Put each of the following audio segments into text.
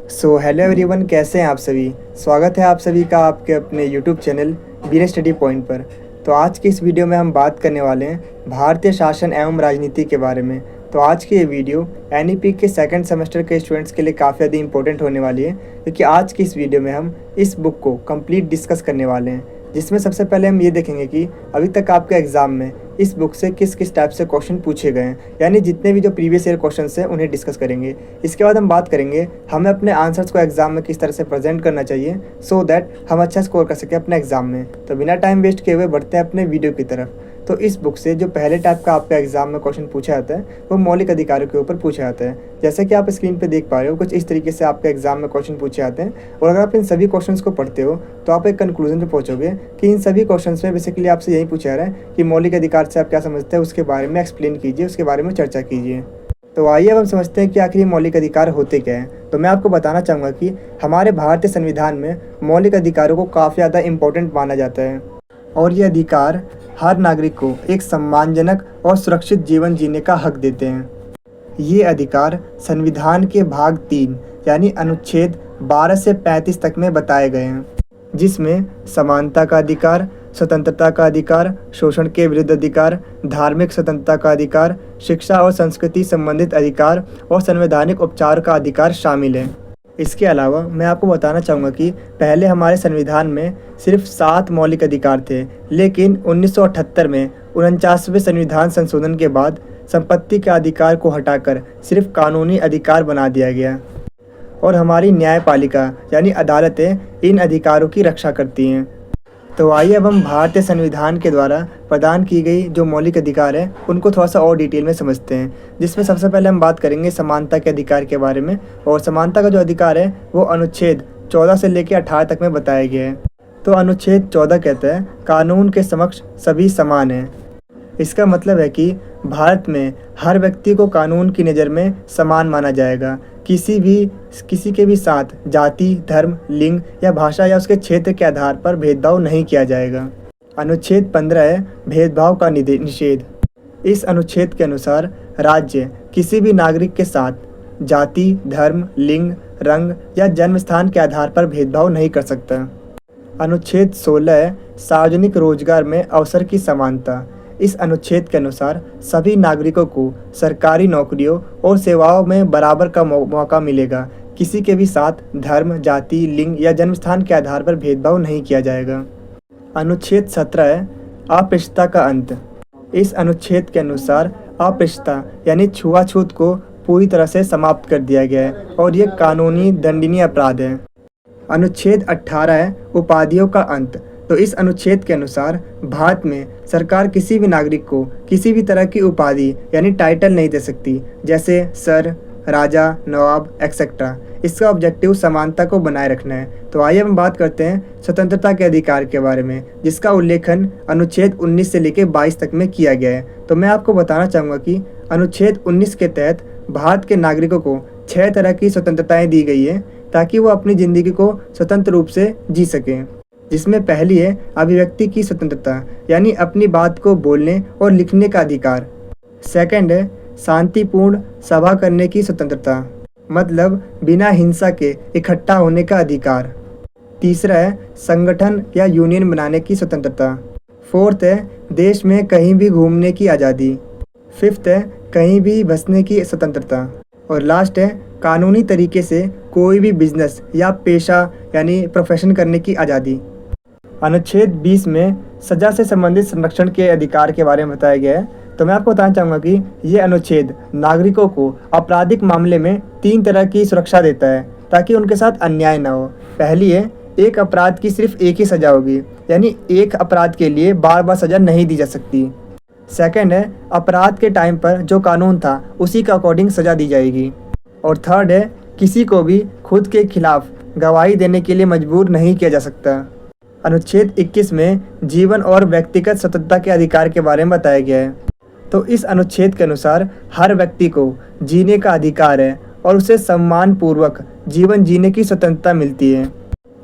Hello everyone, कैसे हैं आप सभी। स्वागत है आप सभी का आपके अपने यूट्यूब चैनल बीरे स्टडी पॉइंट पर। तो आज की इस वीडियो में हम बात करने वाले हैं भारतीय शासन एवं राजनीति के बारे में। तो आज की ये वीडियो एनईपी के सेकंड सेमेस्टर के स्टूडेंट्स के लिए काफ़ी ज़्यादा इंपॉर्टेंट होने वाली है, क्योंकि आज की इस वीडियो में हम इस बुक को कंप्लीट डिस्कस करने वाले हैं, जिसमें सबसे पहले हम ये देखेंगे कि अभी तक आपके एग्ज़ाम में इस बुक से किस किस टाइप से क्वेश्चन पूछे गए हैं, यानी जितने भी जो प्रीवियस ईयर क्वेश्चन हैं उन्हें डिस्कस करेंगे। इसके बाद हम बात करेंगे हमें अपने आंसर्स को एग्जाम में किस तरह से प्रेजेंट करना चाहिए सो दैट हम अच्छा स्कोर कर सकें अपने एग्जाम में। तो बिना टाइम वेस्ट किए हुए बढ़ते हैं अपने वीडियो की तरफ। तो इस बुक से जो पहले टाइप का आपके एग्जाम में क्वेश्चन पूछा जाता है वो मौलिक अधिकारों के ऊपर पूछा जाता है। जैसे कि आप स्क्रीन पे देख पा रहे हो, कुछ इस तरीके से आपके एग्जाम में क्वेश्चन पूछे जाते हैं, और अगर आप इन सभी क्वेश्चंस को पढ़ते हो तो आप एक कंक्लूजन पे पहुंचोगे कि इन सभी क्वेश्चंस में बेसिकली आपसे यही पूछा जा रहा है कि मौलिक अधिकार से आप क्या समझते हैं, उसके बारे में एक्सप्लेन कीजिए, उसके बारे में चर्चा कीजिए। तो आइए अब हम समझते हैं कि आखिर ये मौलिक अधिकार होते क्या हैं। तो मैं आपको बताना चाहूँगा कि हमारे भारतीय संविधान में मौलिक अधिकारों को काफ़ी ज़्यादा इम्पोर्टेंट माना जाता है, और ये अधिकार हर नागरिक को एक सम्मानजनक और सुरक्षित जीवन जीने का हक देते हैं। ये अधिकार संविधान के भाग 3 यानी अनुच्छेद 12 से 35 तक में बताए गए हैं, जिसमें समानता का अधिकार, स्वतंत्रता का अधिकार, शोषण के विरुद्ध अधिकार, धार्मिक स्वतंत्रता का अधिकार, शिक्षा और संस्कृति संबंधित अधिकार और संवैधानिक उपचार का अधिकार शामिल है। इसके अलावा मैं आपको बताना चाहूँगा कि पहले हमारे संविधान में सिर्फ 7 मौलिक अधिकार थे, लेकिन 1978 में 49वें संविधान संशोधन के बाद संपत्ति के अधिकार को हटाकर सिर्फ कानूनी अधिकार बना दिया गया, और हमारी न्यायपालिका यानी अदालतें इन अधिकारों की रक्षा करती हैं। तो आइए अब हम भारतीय संविधान के द्वारा प्रदान की गई जो मौलिक अधिकार है उनको थोड़ा सा और डिटेल में समझते हैं, जिसमें सबसे पहले हम बात करेंगे समानता के अधिकार के बारे में। और समानता का जो अधिकार है वो अनुच्छेद 14 से लेकर 18 तक में बताया गया है। तो अनुच्छेद 14 कहता है कानून के समक्ष सभी समान हैं। इसका मतलब है कि भारत में हर व्यक्ति को कानून की नज़र में समान माना जाएगा। किसी के भी साथ जाति, धर्म, लिंग या भाषा या उसके क्षेत्र के आधार पर भेदभाव नहीं किया जाएगा। अनुच्छेद 15 है भेदभाव का निषेध। इस अनुच्छेद के अनुसार राज्य किसी भी नागरिक के साथ जाति, धर्म, लिंग, रंग या जन्म स्थान के आधार पर भेदभाव नहीं कर सकता। अनुच्छेद 16 है सार्वजनिक रोजगार में अवसर की समानता। इस अनुच्छेद के अनुसार सभी नागरिकों को सरकारी नौकरियों और सेवाओं में बराबर का मौका मिलेगा। किसी के भी साथ धर्म, जाति, लिंग या जन्मस्थान के आधार पर भेदभाव नहीं किया जाएगा। अनुच्छेद 17 है अस्पृश्यता का अंत। इस अनुच्छेद के अनुसार अस्पृश्यता यानी छुआछूत को पूरी तरह से समाप्त कर दिया गया है, और ये कानूनी दंडनीय अपराध है। अनुच्छेद 18 है उपाधियों का अंत। तो इस अनुच्छेद के अनुसार भारत में सरकार किसी भी नागरिक को किसी भी तरह की उपाधि यानी टाइटल नहीं दे सकती, जैसे सर, राजा, नवाब एक्सेट्रा। इसका ऑब्जेक्टिव समानता को बनाए रखना है। तो आइए हम बात करते हैं स्वतंत्रता के अधिकार के बारे में, जिसका उल्लेखन अनुच्छेद 19 से लेकर 22 तक में किया गया है। तो मैं आपको बताना चाहूँगा कि अनुच्छेद 19 के तहत भारत के नागरिकों को 6 तरह की स्वतंत्रताएँ दी गई है, ताकि वो अपनी ज़िंदगी को स्वतंत्र रूप से जी सकें। जिसमें पहली है अभिव्यक्ति की स्वतंत्रता, यानी अपनी बात को बोलने और लिखने का अधिकार। सेकंड है शांतिपूर्ण सभा करने की स्वतंत्रता, मतलब बिना हिंसा के इकट्ठा होने का अधिकार। तीसरा है संगठन या यूनियन बनाने की स्वतंत्रता। फोर्थ है देश में कहीं भी घूमने की आज़ादी। फिफ्थ है कहीं भी बसने की स्वतंत्रता। और लास्ट है कानूनी तरीके से कोई भी बिजनेस या पेशा यानी प्रोफेशन करने की आज़ादी। अनुच्छेद 20 में सजा से संबंधित संरक्षण के अधिकार के बारे में बताया गया है। तो मैं आपको बताना चाहूँगा कि ये अनुच्छेद नागरिकों को आपराधिक मामले में 3 तरह की सुरक्षा देता है, ताकि उनके साथ अन्याय न हो। पहली है एक अपराध की सिर्फ एक ही सज़ा होगी, यानी एक अपराध के लिए बार बार सज़ा नहीं दी जा सकती। सेकंड है अपराध के टाइम पर जो कानून था उसी के अकॉर्डिंग सज़ा दी जाएगी। और थर्ड है किसी को भी खुद के खिलाफ गवाही देने के लिए मजबूर नहीं किया जा सकता। अनुच्छेद 21 में जीवन और व्यक्तिगत स्वतंत्रता के अधिकार के बारे में बताया गया है। तो इस अनुच्छेद के अनुसार हर व्यक्ति को जीने का अधिकार है, और उसे सम्मानपूर्वक जीवन जीने की स्वतंत्रता मिलती है।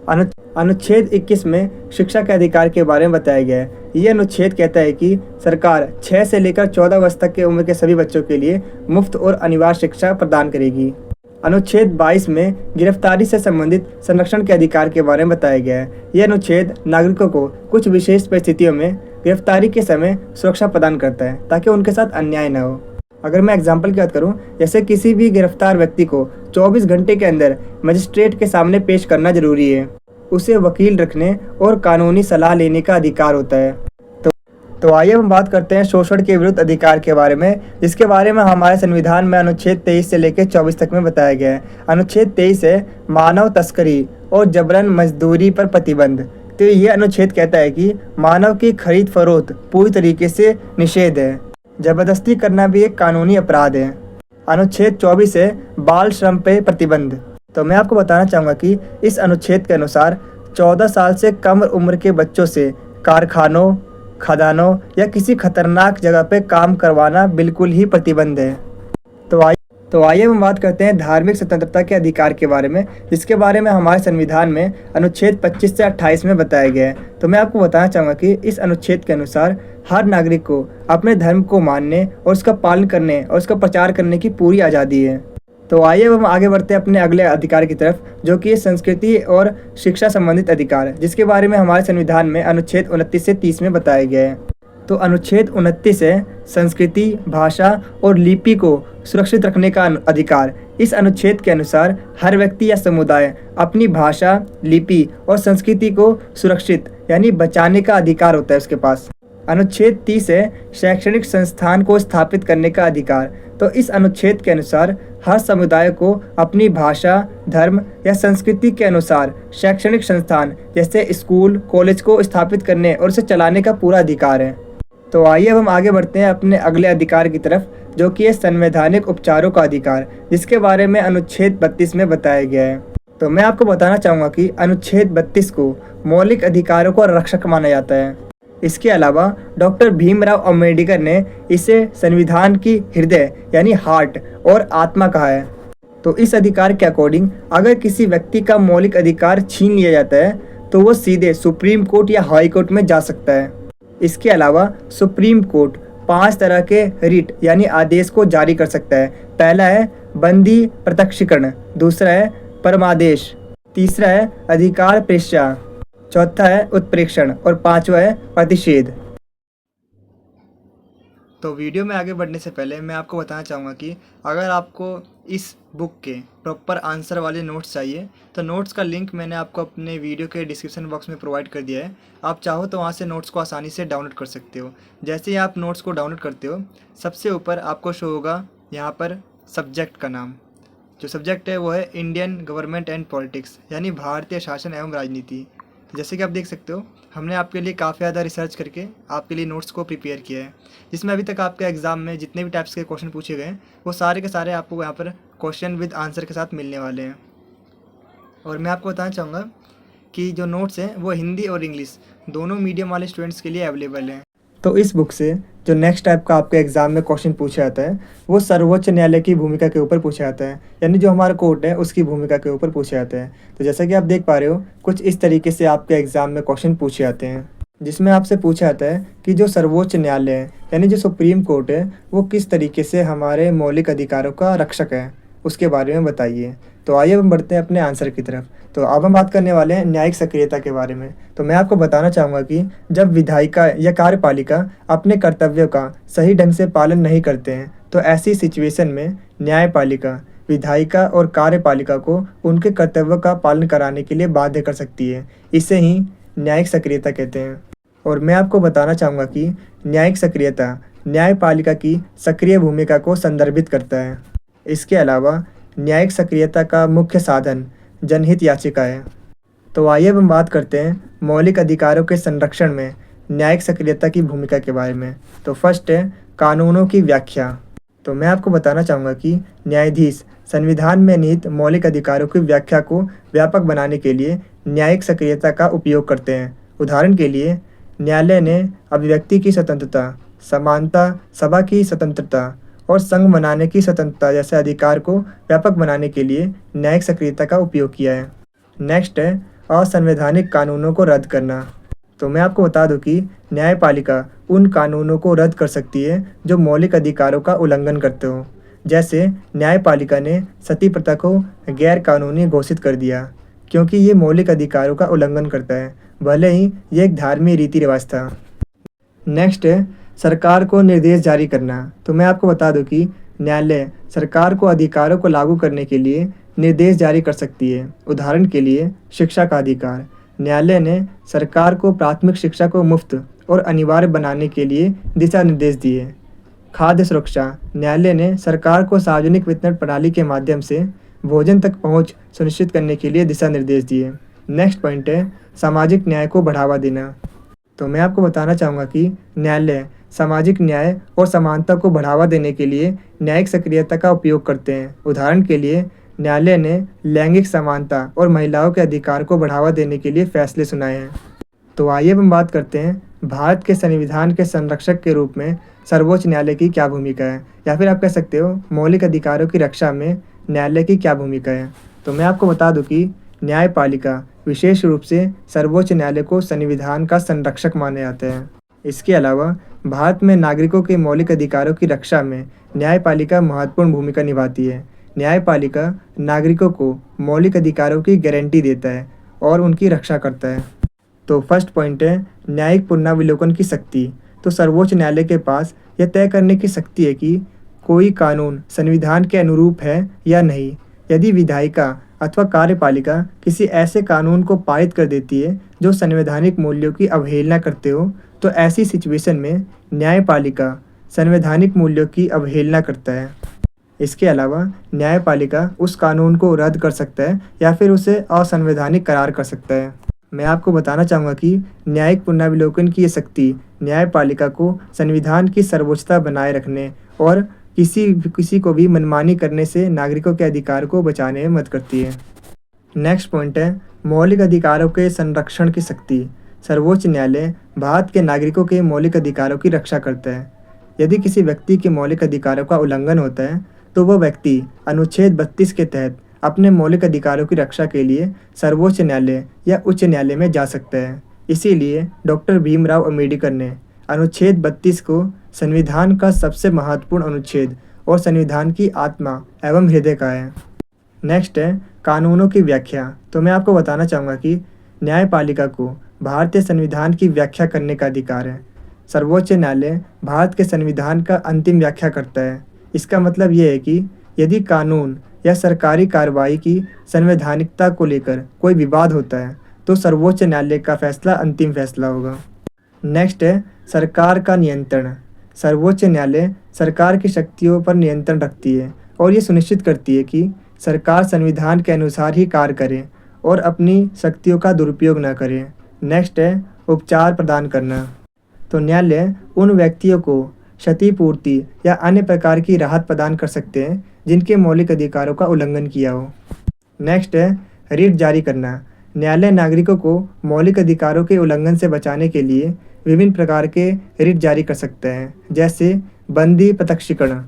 अनुच्छेद 21 में शिक्षा के अधिकार के बारे में बताया गया है। ये अनुच्छेद कहता है कि सरकार 6 से लेकर 14 वर्ष तक के उम्र के सभी बच्चों के लिए मुफ्त और अनिवार्य शिक्षा प्रदान करेगी। अनुच्छेद 22 में गिरफ्तारी से संबंधित संरक्षण के अधिकार के बारे में बताया गया है। यह अनुच्छेद नागरिकों को कुछ विशेष परिस्थितियों में गिरफ्तारी के समय सुरक्षा प्रदान करता है ताकि उनके साथ अन्याय न हो। अगर मैं एग्जाम्पल की बात करूं, जैसे किसी भी गिरफ्तार व्यक्ति को 24 घंटे के अंदर मजिस्ट्रेट के सामने पेश करना जरूरी है। उसे वकील रखने और कानूनी सलाह लेने का अधिकार होता है। तो आइए हम बात करते हैं शोषण के विरुद्ध अधिकार के बारे में, जिसके बारे में हमारे संविधान में अनुच्छेद 23 से लेकर 24 तक में बताया गया है। अनुच्छेद 23 है मानव तस्करी और जबरन मजदूरी पर प्रतिबंध। तो ये अनुच्छेद कहता है कि मानव की खरीद फरोख्त पूरी तरीके से निषेध है। जबरदस्ती करना भी एक कानूनी अपराध है। अनुच्छेद 24 है बाल श्रम पर प्रतिबंध। तो मैं आपको बताना चाहूँगा कि इस अनुच्छेद के अनुसार 14 साल से कम उम्र के बच्चों से कारखानों, खदानों या किसी खतरनाक जगह पे काम करवाना बिल्कुल ही प्रतिबंध है। तो आइए हम बात करते हैं धार्मिक स्वतंत्रता के अधिकार के बारे में, जिसके बारे में हमारे संविधान में अनुच्छेद 25 से 28 में बताया गया है। तो मैं आपको बताना चाहूँगा कि इस अनुच्छेद के अनुसार हर नागरिक को अपने धर्म को मानने और उसका पालन करने और उसका प्रचार करने की पूरी आज़ादी है। तो आइए हम आगे बढ़ते हैं अपने अगले अधिकार की तरफ, जो कि संस्कृति और शिक्षा संबंधित अधिकार है, जिसके बारे में हमारे संविधान में अनुच्छेद 29 से 30 में बताया गया है। तो अनुच्छेद 29 है संस्कृति, भाषा और लिपि को सुरक्षित रखने का अधिकार। इस अनुच्छेद के अनुसार हर व्यक्ति या समुदाय अपनी भाषा, लिपि और संस्कृति को सुरक्षित यानी बचाने का अधिकार होता है उसके पास। अनुच्छेद 30 है शैक्षणिक संस्थान को स्थापित करने का अधिकार। तो इस अनुच्छेद के अनुसार हर समुदाय को अपनी भाषा, धर्म या संस्कृति के अनुसार शैक्षणिक संस्थान जैसे स्कूल, कॉलेज को स्थापित करने और उसे चलाने का पूरा अधिकार है। तो आइए अब हम आगे बढ़ते हैं अपने अगले अधिकार की तरफ, जो कि है संवैधानिक उपचारों का अधिकार, जिसके बारे में अनुच्छेद 32 में बताया गया है। तो मैं आपको बताना चाहूँगा कि अनुच्छेद 32 को मौलिक अधिकारों का रक्षक माना जाता है। इसके अलावा डॉक्टर भीमराव अंबेडकर ने इसे संविधान की हृदय यानी हार्ट और आत्मा कहा है। तो इस अधिकार के अकॉर्डिंग अगर किसी व्यक्ति का मौलिक अधिकार छीन लिया जाता है तो वो सीधे सुप्रीम कोर्ट या हाई कोर्ट में जा सकता है। इसके अलावा सुप्रीम कोर्ट 5 तरह के रिट यानी आदेश को जारी कर सकता है। पहला है बंदी प्रत्यक्षीकरण, दूसरा है परमादेश, तीसरा है अधिकार प्रेक्षा, चौथा है उत्प्रेक्षण और पांचवा है प्रतिषेध। तो वीडियो में आगे बढ़ने से पहले मैं आपको बताना चाहूँगा कि अगर आपको इस बुक के प्रॉपर आंसर वाले नोट्स चाहिए तो नोट्स का लिंक मैंने आपको अपने वीडियो के डिस्क्रिप्शन बॉक्स में प्रोवाइड कर दिया है। आप चाहो तो वहाँ से नोट्स को आसानी से डाउनलोड कर सकते हो। जैसे ही आप नोट्स को डाउनलोड करते हो, सबसे ऊपर आपको शो होगा यहाँ पर सब्जेक्ट का नाम। जो सब्जेक्ट है वो है इंडियन गवर्नमेंट एंड पॉलिटिक्स यानी भारतीय शासन एवं राजनीति। जैसे कि आप देख सकते हो, हमने आपके लिए काफ़ी ज़्यादा रिसर्च करके आपके लिए नोट्स को प्रिपेयर किया है, जिसमें अभी तक आपके एग्ज़ाम में जितने भी टाइप्स के क्वेश्चन पूछे गए वो सारे के सारे आपको यहाँ पर क्वेश्चन विद आंसर के साथ मिलने वाले हैं। और मैं आपको बताना चाहूँगा कि जो नोट्स हैं वो हिंदी और इंग्लिश दोनों मीडियम वाले स्टूडेंट्स के लिए अवेलेबल हैं। तो इस बुक से जो नेक्स्ट टाइप का आपके एग्ज़ाम में क्वेश्चन पूछा जाता है वो सर्वोच्च न्यायालय की भूमिका के ऊपर पूछा जाता है, यानी जो हमारा कोर्ट है उसकी भूमिका के ऊपर पूछा जाता है। तो जैसा कि आप देख पा रहे हो, कुछ इस तरीके से आपके एग्ज़ाम में क्वेश्चन पूछे जाते हैं, जिसमें आपसे पूछा जाता है कि जो सर्वोच्च न्यायालय है यानी जो सुप्रीम कोर्ट है वो किस तरीके से हमारे मौलिक अधिकारों का रक्षक है, उसके बारे में बताइए। तो आइए हम बढ़ते हैं अपने आंसर की तरफ। तो अब हम बात करने वाले हैं न्यायिक सक्रियता के बारे में। तो मैं आपको बताना चाहूँगा कि जब विधायिका या कार्यपालिका अपने कर्तव्यों का सही ढंग से पालन नहीं करते हैं तो ऐसी सिचुएशन में न्यायपालिका विधायिका और कार्यपालिका को उनके कर्तव्यों का पालन कराने के लिए बाध्य कर सकती है। इसे ही न्यायिक सक्रियता कहते हैं। और मैं आपको बताना चाहूँगा कि न्यायिक सक्रियता न्यायपालिका की सक्रिय भूमिका को संदर्भित करता है। इसके अलावा न्यायिक सक्रियता का मुख्य साधन जनहित याचिका है। तो आइए अब हम बात करते हैं मौलिक अधिकारों के संरक्षण में न्यायिक सक्रियता की भूमिका के बारे में। तो फर्स्ट है कानूनों की व्याख्या। तो मैं आपको बताना चाहूँगा कि न्यायाधीश संविधान में निहित मौलिक अधिकारों की व्याख्या को व्यापक बनाने के लिए न्यायिक सक्रियता का उपयोग करते हैं। उदाहरण के लिए न्यायालय ने अभिव्यक्ति की स्वतंत्रता, समानता, सभा की स्वतंत्रता और संघ बनाने की स्वतंत्रता जैसे अधिकार को व्यापक बनाने के लिए न्यायिक सक्रियता का उपयोग किया है। नेक्स्ट है असंवैधानिक कानूनों को रद्द करना। तो मैं आपको बता दूं कि न्यायपालिका उन कानूनों को रद्द कर सकती है जो मौलिक अधिकारों का उल्लंघन करते हो। जैसे न्यायपालिका ने सती प्रथा को गैर कानूनी घोषित कर दिया क्योंकि ये मौलिक अधिकारों का उल्लंघन करता है, भले ही ये एक धार्मिक रीति रिवाज था। नेक्स्ट है सरकार को निर्देश जारी करना। तो मैं आपको बता दूं कि न्यायालय सरकार को अधिकारों को लागू करने के लिए निर्देश जारी कर सकती है। उदाहरण के लिए शिक्षा का अधिकार। न्यायालय ने सरकार को प्राथमिक शिक्षा को मुफ्त और अनिवार्य बनाने के लिए दिशा निर्देश दिए। खाद्य सुरक्षा। न्यायालय ने सरकार को सार्वजनिक वितरण प्रणाली के माध्यम से भोजन तक पहुंच सुनिश्चित करने के लिए दिशा निर्देश दिए। नेक्स्ट पॉइंट है सामाजिक न्याय को बढ़ावा देना। तो मैं आपको बताना चाहूँगा कि न्यायालय सामाजिक न्याय और समानता को बढ़ावा देने के लिए न्यायिक सक्रियता का उपयोग करते हैं। उदाहरण के लिए न्यायालय ने लैंगिक समानता और महिलाओं के अधिकार को बढ़ावा देने के लिए फैसले सुनाए हैं। तो आइए हम बात करते हैं भारत के संविधान के संरक्षक के रूप में सर्वोच्च न्यायालय की क्या भूमिका है, या फिर आप कह सकते हो मौलिक अधिकारों की रक्षा में न्यायालय की क्या भूमिका है। तो मैं आपको बता दूं कि न्यायपालिका विशेष रूप से सर्वोच्च न्यायालय को संविधान का संरक्षक माने जाते हैं। इसके अलावा भारत में नागरिकों के मौलिक अधिकारों की रक्षा में न्यायपालिका महत्वपूर्ण भूमिका निभाती है। न्यायपालिका नागरिकों को मौलिक अधिकारों की गारंटी देता है और उनकी रक्षा करता है। तो फर्स्ट पॉइंट है न्यायिक पुनरावलोकन की शक्ति। तो सर्वोच्च न्यायालय के पास यह तय करने की शक्ति है कि कोई कानून संविधान के अनुरूप है या नहीं। यदि विधायिका अथवा कार्यपालिका किसी ऐसे कानून को पारित कर देती है जो संवैधानिक मूल्यों की अवहेलना करते हो, तो ऐसी सिचुएशन में न्यायपालिका संवैधानिक मूल्यों की अवहेलना करता है। इसके अलावा न्यायपालिका उस कानून को रद्द कर सकता है या फिर उसे असंवैधानिक करार कर सकता है। मैं आपको बताना चाहूँगा कि न्यायिक पुनरावलोकन की ये शक्ति न्यायपालिका को संविधान की सर्वोच्चता बनाए रखने और किसी को भी मनमानी करने से नागरिकों के अधिकार को बचाने में मदद करती है। नेक्स्ट पॉइंट है मौलिक अधिकारों के संरक्षण की शक्ति। सर्वोच्च न्यायालय भारत के नागरिकों के मौलिक अधिकारों की रक्षा करता है। यदि किसी व्यक्ति के मौलिक अधिकारों का उल्लंघन होता है तो वह व्यक्ति अनुच्छेद 32 के तहत अपने मौलिक अधिकारों की रक्षा के लिए सर्वोच्च न्यायालय या उच्च न्यायालय में जा सकता है। इसीलिए डॉक्टर भीमराव अम्बेडकर ने अनुच्छेद 32 को संविधान का सबसे महत्वपूर्ण अनुच्छेद और संविधान की आत्मा एवं हृदय कहा है। नेक्स्ट है कानूनों की व्याख्या। तो मैं आपको बताना चाहूँगा कि न्यायपालिका को भारतीय संविधान की व्याख्या करने का अधिकार है। सर्वोच्च न्यायालय भारत के संविधान का अंतिम व्याख्या करता है। इसका मतलब ये है कि यदि कानून या सरकारी कार्रवाई की संवैधानिकता को लेकर कोई विवाद होता है तो सर्वोच्च न्यायालय का फैसला अंतिम फैसला होगा। नेक्स्ट है सरकार का नियंत्रण। सर्वोच्च न्यायालय सरकार की शक्तियों पर नियंत्रण रखती है और ये सुनिश्चित करती है कि सरकार संविधान के अनुसार ही कार्य करे और अपनी शक्तियों का दुरुपयोग न करे। नेक्स्ट है उपचार प्रदान करना। तो न्यायालय उन व्यक्तियों को क्षतिपूर्ति या अन्य प्रकार की राहत प्रदान कर सकते हैं जिनके मौलिक अधिकारों का उल्लंघन किया हो। नेक्स्ट है रिट जारी करना। न्यायालय नागरिकों को मौलिक अधिकारों के उल्लंघन से बचाने के लिए विभिन्न प्रकार के रिट जारी कर सकते हैं, जैसे बंदी प्रत्यक्षीकरण,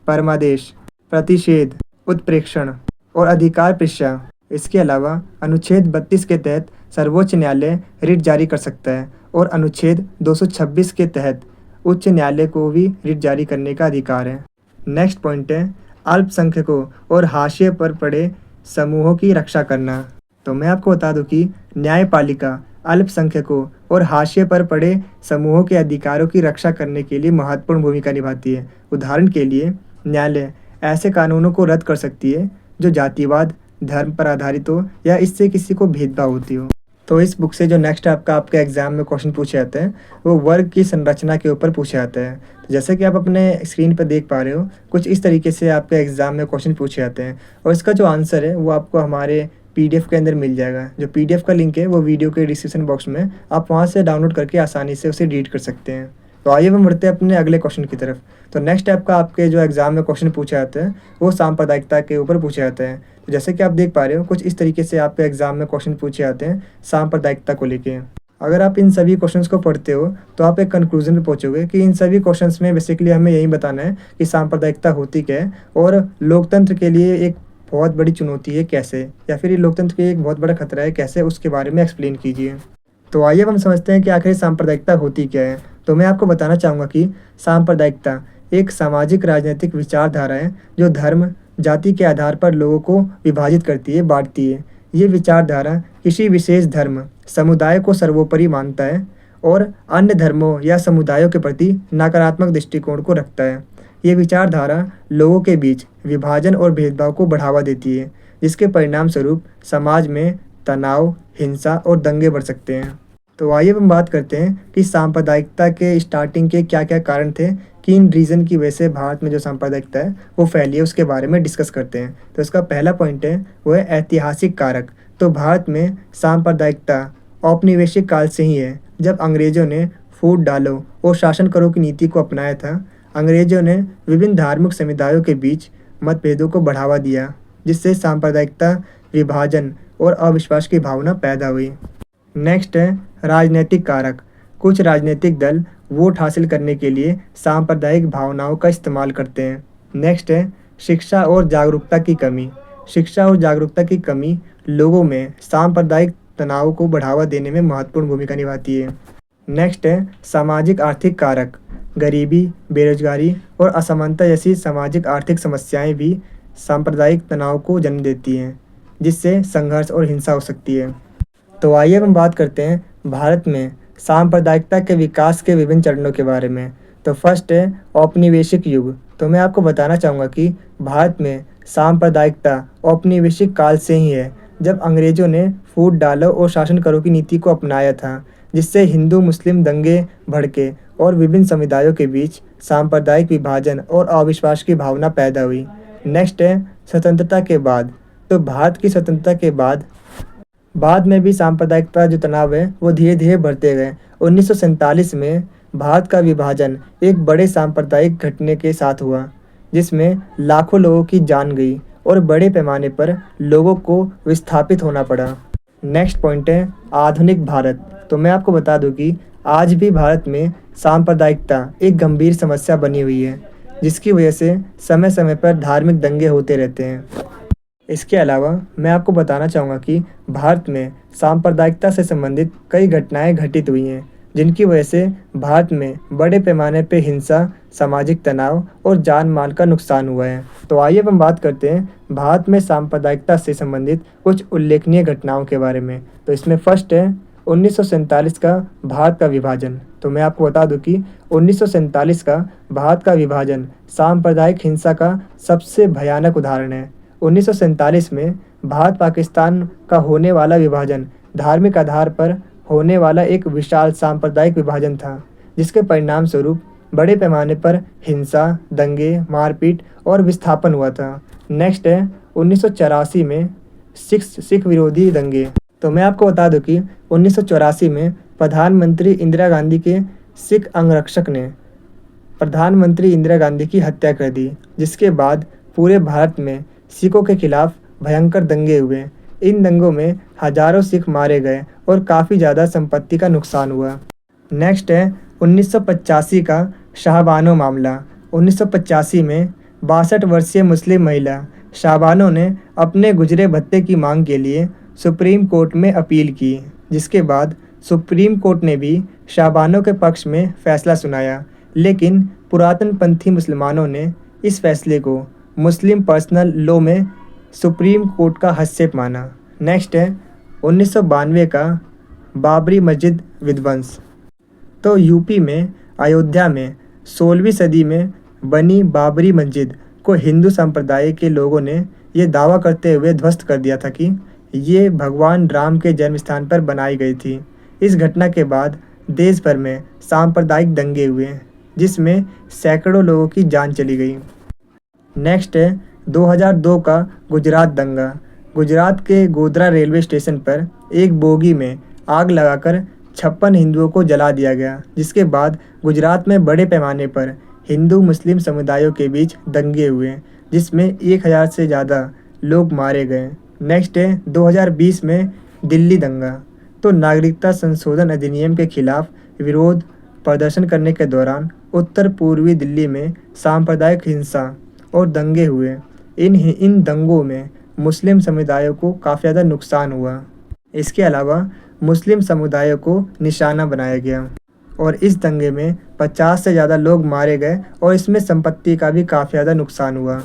परमादेश, प्रतिषेध, उत्प्रेक्षण और अधिकार परीक्षा। इसके अलावा अनुच्छेद 32 के तहत सर्वोच्च न्यायालय रिट जारी कर सकता है और अनुच्छेद 226 के तहत उच्च न्यायालय को भी रिट जारी करने का अधिकार है। नेक्स्ट पॉइंट है अल्पसंख्यकों और हाशिए पर पड़े समूहों की रक्षा करना। तो मैं आपको बता दूं कि न्यायपालिका अल्पसंख्यकों और हाशिए पर पड़े समूहों के अधिकारों की रक्षा करने के लिए महत्वपूर्ण भूमिका निभाती है। उदाहरण के लिए न्यायालय ऐसे कानूनों को रद्द कर सकती है जो जातिवाद, धर्म पर आधारित हो या इससे किसी को भेदभाव होती हो। तो इस बुक से जो नेक्स्ट आपके एग्जाम में क्वेश्चन पूछे जाते हैं वो वर्ग की संरचना के ऊपर पूछे जाते हैं। तो जैसे कि आप अपने स्क्रीन पर देख पा रहे हो, कुछ इस तरीके से आपके एग्जाम में क्वेश्चन पूछे जाते हैं और इसका जो आंसर है वो आपको हमारे PDF के अंदर मिल जाएगा। जो PDF का लिंक है वो वीडियो के डिस्क्रिप्शन बॉक्स में, आप वहाँ से डाउनलोड करके आसानी से उसे रीड कर सकते हैं। तो आइए हम बढ़ते हैं अपने अगले क्वेश्चन की तरफ। तो नेक्स्ट आपके जो एग्जाम में क्वेश्चन पूछे जाते हैं वो सांप्रदायिकता के ऊपर पूछे जाते हैं। तो जैसे कि आप देख पा रहे हो, कुछ इस तरीके से आपके एग्जाम में क्वेश्चन पूछे जाते हैं सांप्रदायिकता को लेके। अगर आप इन सभी क्वेश्चंस को पढ़ते हो तो आप एक कंक्लूजन पे पहुंचोगे कि इन सभी क्वेश्चंस में बेसिकली हमें यही बताना है कि सांप्रदायिकता होती क्या है और लोकतंत्र के लिए एक बहुत बड़ी चुनौती है कैसे, या फिर ये लोकतंत्र के एक बहुत बड़ा खतरा है कैसे, उसके बारे में एक्सप्लेन कीजिए। तो आइए हम समझते हैं कि आखिर सांप्रदायिकता होती क्या है। तो मैं आपको बताना चाहूँगा कि सांप्रदायिकता एक सामाजिक राजनीतिक विचारधारा है जो धर्म, जाति के आधार पर लोगों को विभाजित करती है, बांटती है। ये विचारधारा किसी विशेष धर्म, समुदाय को सर्वोपरि मानता है और अन्य धर्मों या समुदायों के प्रति नकारात्मक दृष्टिकोण को रखता है। ये विचारधारा लोगों के बीच विभाजन और भेदभाव को बढ़ावा देती है, जिसके परिणाम स्वरूप समाज में तनाव, हिंसा और दंगे बढ़ सकते हैं। तो आइए हम बात करते हैं कि सांप्रदायिकता के स्टार्टिंग के क्या क्या कारण थे, किन रीज़न की वजह से भारत में जो सांप्रदायिकता है वो फैली है, उसके बारे में डिस्कस करते हैं। तो इसका पहला पॉइंट है वो है ऐतिहासिक कारक। तो भारत में सांप्रदायिकता औपनिवेशिक काल से ही है। जब अंग्रेज़ों ने फूट डालो और शासन करो की नीति को अपनाया था, अंग्रेज़ों ने विभिन्न धार्मिक समुदायों के बीच मतभेदों को बढ़ावा दिया, जिससे सांप्रदायिकता, विभाजन और अविश्वास की भावना पैदा हुई। नेक्स्ट है राजनीतिक कारक। कुछ राजनीतिक दल वोट हासिल करने के लिए सांप्रदायिक भावनाओं का इस्तेमाल करते हैं। नेक्स्ट है शिक्षा और जागरूकता की कमी। शिक्षा और जागरूकता की कमी लोगों में सांप्रदायिक तनाव को बढ़ावा देने में महत्वपूर्ण भूमिका निभाती है। नेक्स्ट है सामाजिक आर्थिक कारक। गरीबी, बेरोजगारी और असमानता जैसी सामाजिक आर्थिक समस्याएं भी सांप्रदायिक तनाव को जन्म देती हैं, जिससे संघर्ष और हिंसा हो सकती है। तो आइए हम बात करते हैं भारत में सांप्रदायिकता के विकास के विभिन्न चरणों के बारे में। तो फर्स्ट है औपनिवेशिक युग। तो मैं आपको बताना चाहूँगा कि भारत में सांप्रदायिकता औपनिवेशिक काल से ही है, जब अंग्रेज़ों ने फूट डालो और शासन करो की नीति को अपनाया था, जिससे हिंदू मुस्लिम दंगे भड़के और विभिन्न समुदायों के बीच सांप्रदायिक विभाजन और अविश्वास की भावना पैदा हुई। नेक्स्ट है स्वतंत्रता के बाद। तो भारत की स्वतंत्रता के बाद में भी सांप्रदायिकता जो तनाव है वो धीरे धीरे बढ़ते गए। 1947 में भारत का विभाजन एक बड़े सांप्रदायिक घटने के साथ हुआ, जिसमें लाखों लोगों की जान गई और बड़े पैमाने पर लोगों को विस्थापित होना पड़ा। नेक्स्ट पॉइंट है आधुनिक भारत। तो मैं आपको बता दूं कि आज भी भारत में सांप्रदायिकता एक गंभीर समस्या बनी हुई है, जिसकी वजह से समय समय पर धार्मिक दंगे होते रहते हैं। इसके अलावा मैं आपको बताना चाहूँगा कि भारत में सांप्रदायिकता से संबंधित कई घटनाएं घटित हुई हैं, जिनकी वजह से भारत में बड़े पैमाने पर हिंसा, सामाजिक तनाव और जान माल का नुकसान हुआ है। तो आइए हम बात करते हैं भारत में सांप्रदायिकता से संबंधित कुछ उल्लेखनीय घटनाओं के बारे में। तो इसमें फर्स्ट है 1947 का भारत का विभाजन। तो मैं आपको बता दूं कि 1947 का भारत का विभाजन सांप्रदायिक हिंसा का सबसे भयानक उदाहरण है। 1947 में भारत पाकिस्तान का होने वाला विभाजन धार्मिक आधार पर होने वाला एक विशाल सांप्रदायिक विभाजन था, जिसके परिणाम स्वरूप बड़े पैमाने पर हिंसा, दंगे, मारपीट और विस्थापन हुआ था। नेक्स्ट है 1984 में सिख विरोधी दंगे। तो मैं आपको बता दूं कि 1984 में प्रधानमंत्री इंदिरा गांधी के सिख अंगरक्षक ने प्रधानमंत्री इंदिरा गांधी की हत्या कर दी, जिसके बाद पूरे भारत में सिखों के खिलाफ भयंकर दंगे हुए। इन दंगों में हजारों सिख मारे गए और काफ़ी ज़्यादा संपत्ति का नुकसान हुआ। नेक्स्ट है 1985 का शाहबानो मामला। 1985 में 62 वर्षीय मुस्लिम महिला शाहबानो ने अपने गुजरे भत्ते की मांग के लिए सुप्रीम कोर्ट में अपील की, जिसके बाद सुप्रीम कोर्ट ने भी शाहबानो के पक्ष में फैसला सुनाया, लेकिन पुरातनपंथी मुसलमानों ने इस फैसले को मुस्लिम पर्सनल लॉ में सुप्रीम कोर्ट का हस्तक्षेप माना। नेक्स्ट है 1992 का बाबरी मस्जिद विध्वंस। तो यूपी में अयोध्या में 16वीं सदी में बनी बाबरी मस्जिद को हिंदू संप्रदाय के लोगों ने ये दावा करते हुए ध्वस्त कर दिया था कि ये भगवान राम के जन्म स्थान पर बनाई गई थी। इस घटना के बाद देश भर में सांप्रदायिक दंगे हुए, जिसमें सैकड़ों लोगों की जान चली गई। नेक्स्ट है 2002 का गुजरात दंगा। गुजरात के गोधरा रेलवे स्टेशन पर एक बोगी में आग लगाकर 56 हिंदुओं को जला दिया गया, जिसके बाद गुजरात में बड़े पैमाने पर हिंदू मुस्लिम समुदायों के बीच दंगे हुए, जिसमें 1000 से ज़्यादा लोग मारे गए। नेक्स्ट है 2020 में दिल्ली दंगा। तो नागरिकता संशोधन अधिनियम के खिलाफ विरोध प्रदर्शन करने के दौरान उत्तर पूर्वी दिल्ली में सांप्रदायिक हिंसा और दंगे हुए। इन दंगों में मुस्लिम समुदायों को काफ़ी ज़्यादा नुकसान हुआ। इसके अलावा मुस्लिम समुदायों को निशाना बनाया गया। और इस दंगे में 50 से ज़्यादा लोग मारे गए और इसमें संपत्ति का भी काफ़ी ज़्यादा नुकसान हुआ।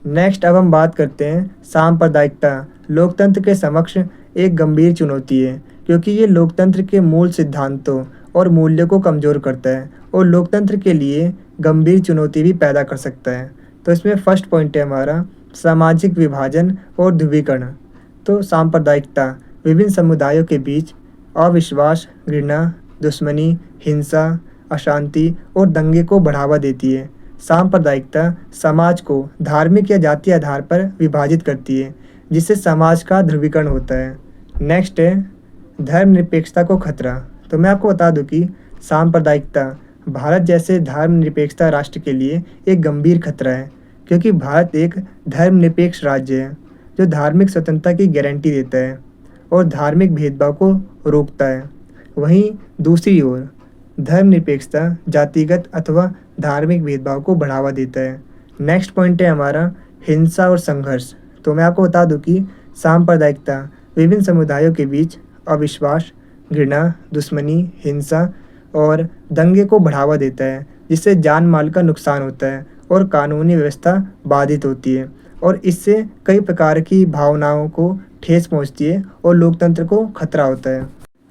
नेक्स्ट अब हम बात करते हैं सांप्रदायिकता। लोकतंत्र के समक्ष एक गंभीर चुनौती है, क्योंकि ये लोकतंत्र के मूल सिद्धांतों और मूल्यों को कमज़ोर करता है और लोकतंत्र के लिए गंभीर चुनौती भी पैदा कर सकता है। तो इसमें फर्स्ट पॉइंट है हमारा सामाजिक विभाजन और ध्रुवीकरण। तो सांप्रदायिकता विभिन्न समुदायों के बीच अविश्वास, घृणा, दुश्मनी, हिंसा, अशांति और दंगे को बढ़ावा देती है। सांप्रदायिकता समाज को धार्मिक या जातीय आधार पर विभाजित करती है, जिससे समाज का ध्रुवीकरण होता है। नेक्स्ट है धर्मनिरपेक्षता को खतरा। तो मैं आपको बता दूं कि सांप्रदायिकता भारत जैसे धर्मनिरपेक्षता राष्ट्र के लिए एक गंभीर खतरा है, क्योंकि भारत एक धर्मनिरपेक्ष राज्य है जो धार्मिक स्वतंत्रता की गारंटी देता है और धार्मिक भेदभाव को रोकता है। वहीं दूसरी ओर धर्मनिरपेक्षता जातिगत अथवा धार्मिक भेदभाव को बढ़ावा देता है। नेक्स्ट पॉइंट है हमारा हिंसा और संघर्ष। तो मैं आपको बता दूं कि सांप्रदायिकता विभिन्न समुदायों के बीच अविश्वास, घृणा, दुश्मनी, हिंसा और दंगे को बढ़ावा देता है, जिससे जान माल का नुकसान होता है और कानूनी व्यवस्था बाधित होती है और इससे कई प्रकार की भावनाओं को ठेस पहुंचती है और लोकतंत्र को खतरा होता है।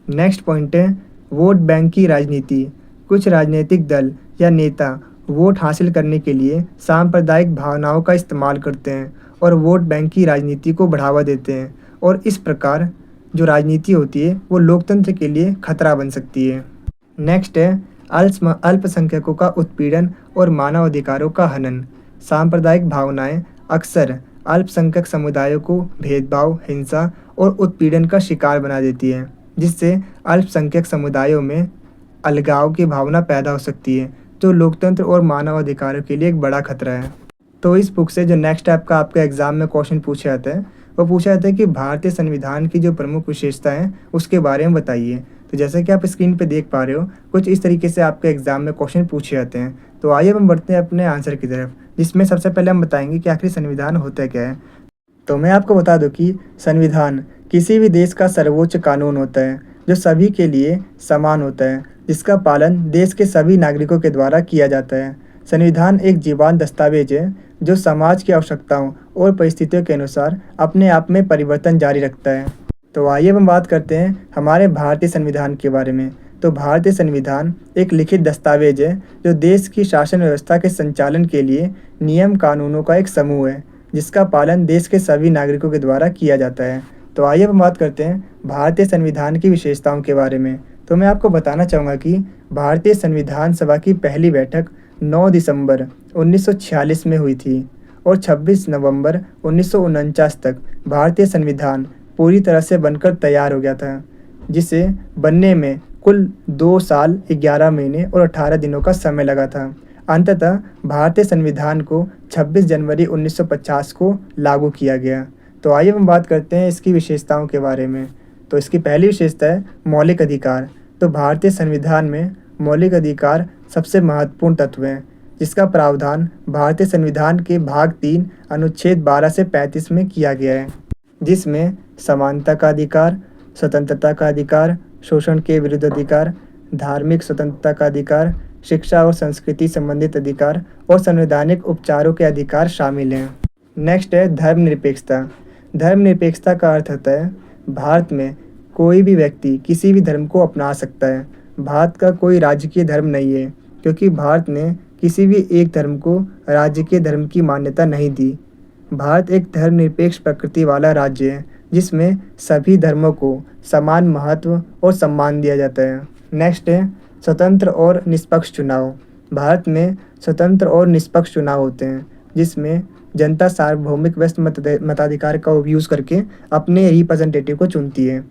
नेक्स्ट पॉइंट है वोट बैंक की राजनीति। कुछ राजनीतिक दल या नेता वोट हासिल करने के लिए सांप्रदायिक भावनाओं का इस्तेमाल करते हैं और वोट बैंक की राजनीति को बढ़ावा देते हैं और इस प्रकार जो राजनीति होती है वो लोकतंत्र के लिए खतरा बन सकती है। नेक्स्ट है अल्पसंख्यकों का उत्पीड़न और मानवाधिकारों का हनन। सांप्रदायिक भावनाएं अक्सर अल्पसंख्यक समुदायों को भेदभाव, हिंसा और उत्पीड़न का शिकार बना देती है, जिससे अल्पसंख्यक समुदायों में अलगाव की भावना पैदा हो सकती है, जो लोकतंत्र और मानवाधिकारों के लिए एक बड़ा खतरा है। तो इस बुक से जो नेक्स्ट टाइप का आपके एग्जाम में क्वेश्चन पूछा जाता है वो पूछा जाता है कि भारतीय संविधान की जो प्रमुख विशेषता है उसके बारे में बताइए। तो जैसा कि आप स्क्रीन पे देख पा रहे हो, कुछ इस तरीके से आपके एग्जाम में क्वेश्चन पूछे जाते हैं। तो आइए हम बढ़ते हैं अपने आंसर की तरफ, जिसमें सबसे पहले हम बताएंगे कि आखिर संविधान होता क्या है। तो मैं आपको बता दूं कि संविधान किसी भी देश का सर्वोच्च कानून होता है जो सभी के लिए समान होता है, जिसका पालन देश के सभी नागरिकों के द्वारा किया जाता है। संविधान एक जीवंत दस्तावेज है जो समाज की आवश्यकताओं और परिस्थितियों के अनुसार अपने आप में परिवर्तन जारी रखता है। तो आइए हम बात करते हैं हमारे भारतीय संविधान के बारे में। तो भारतीय संविधान एक लिखित दस्तावेज है जो देश की शासन व्यवस्था के संचालन के लिए नियम कानूनों का एक समूह है, जिसका पालन देश के सभी नागरिकों के द्वारा किया जाता है। तो आइए हम बात करते हैं भारतीय संविधान की विशेषताओं के बारे में। तो मैं आपको बताना चाहूँगा कि भारतीय संविधान सभा की पहली बैठक 9 दिसंबर 1946 में हुई थी और 26 नवंबर 1949 तक भारतीय संविधान पूरी तरह से बनकर तैयार हो गया था, जिसे बनने में कुल 2 साल 11 महीने और 18 दिनों का समय लगा था। अंततः भारतीय संविधान को 26 जनवरी 1950 को लागू किया गया। तो आइए हम बात करते हैं इसकी विशेषताओं के बारे में। तो इसकी पहली विशेषता है मौलिक अधिकार। तो भारतीय संविधान में मौलिक अधिकार सबसे महत्वपूर्ण तत्व हैं, जिसका प्रावधान भारतीय संविधान के भाग 3 अनुच्छेद 12 से 35 में किया गया है, जिसमें समानता का अधिकार, स्वतंत्रता का अधिकार, शोषण के विरुद्ध अधिकार, धार्मिक स्वतंत्रता का अधिकार, शिक्षा और संस्कृति संबंधित अधिकार और संवैधानिक उपचारों के अधिकार शामिल हैं। नेक्स्ट है धर्मनिरपेक्षता। धर्मनिरपेक्षता का अर्थ होता है भारत में कोई भी व्यक्ति किसी भी धर्म को अपना सकता है। भारत का कोई राजकीय धर्म नहीं है, क्योंकि भारत ने किसी भी एक धर्म को राजकीय धर्म की मान्यता नहीं दी। भारत एक धर्मनिरपेक्ष प्रकृति वाला राज्य है, जिसमें सभी धर्मों को समान महत्व और सम्मान दिया जाता है। नेक्स्ट है स्वतंत्र और निष्पक्ष चुनाव। भारत में स्वतंत्र और निष्पक्ष चुनाव होते हैं, जिसमें जनता सार्वभौमिक व्यस्त मताधिकार का यूज़ करके अपने रिप्रेजेंटेटिव को चुनती है।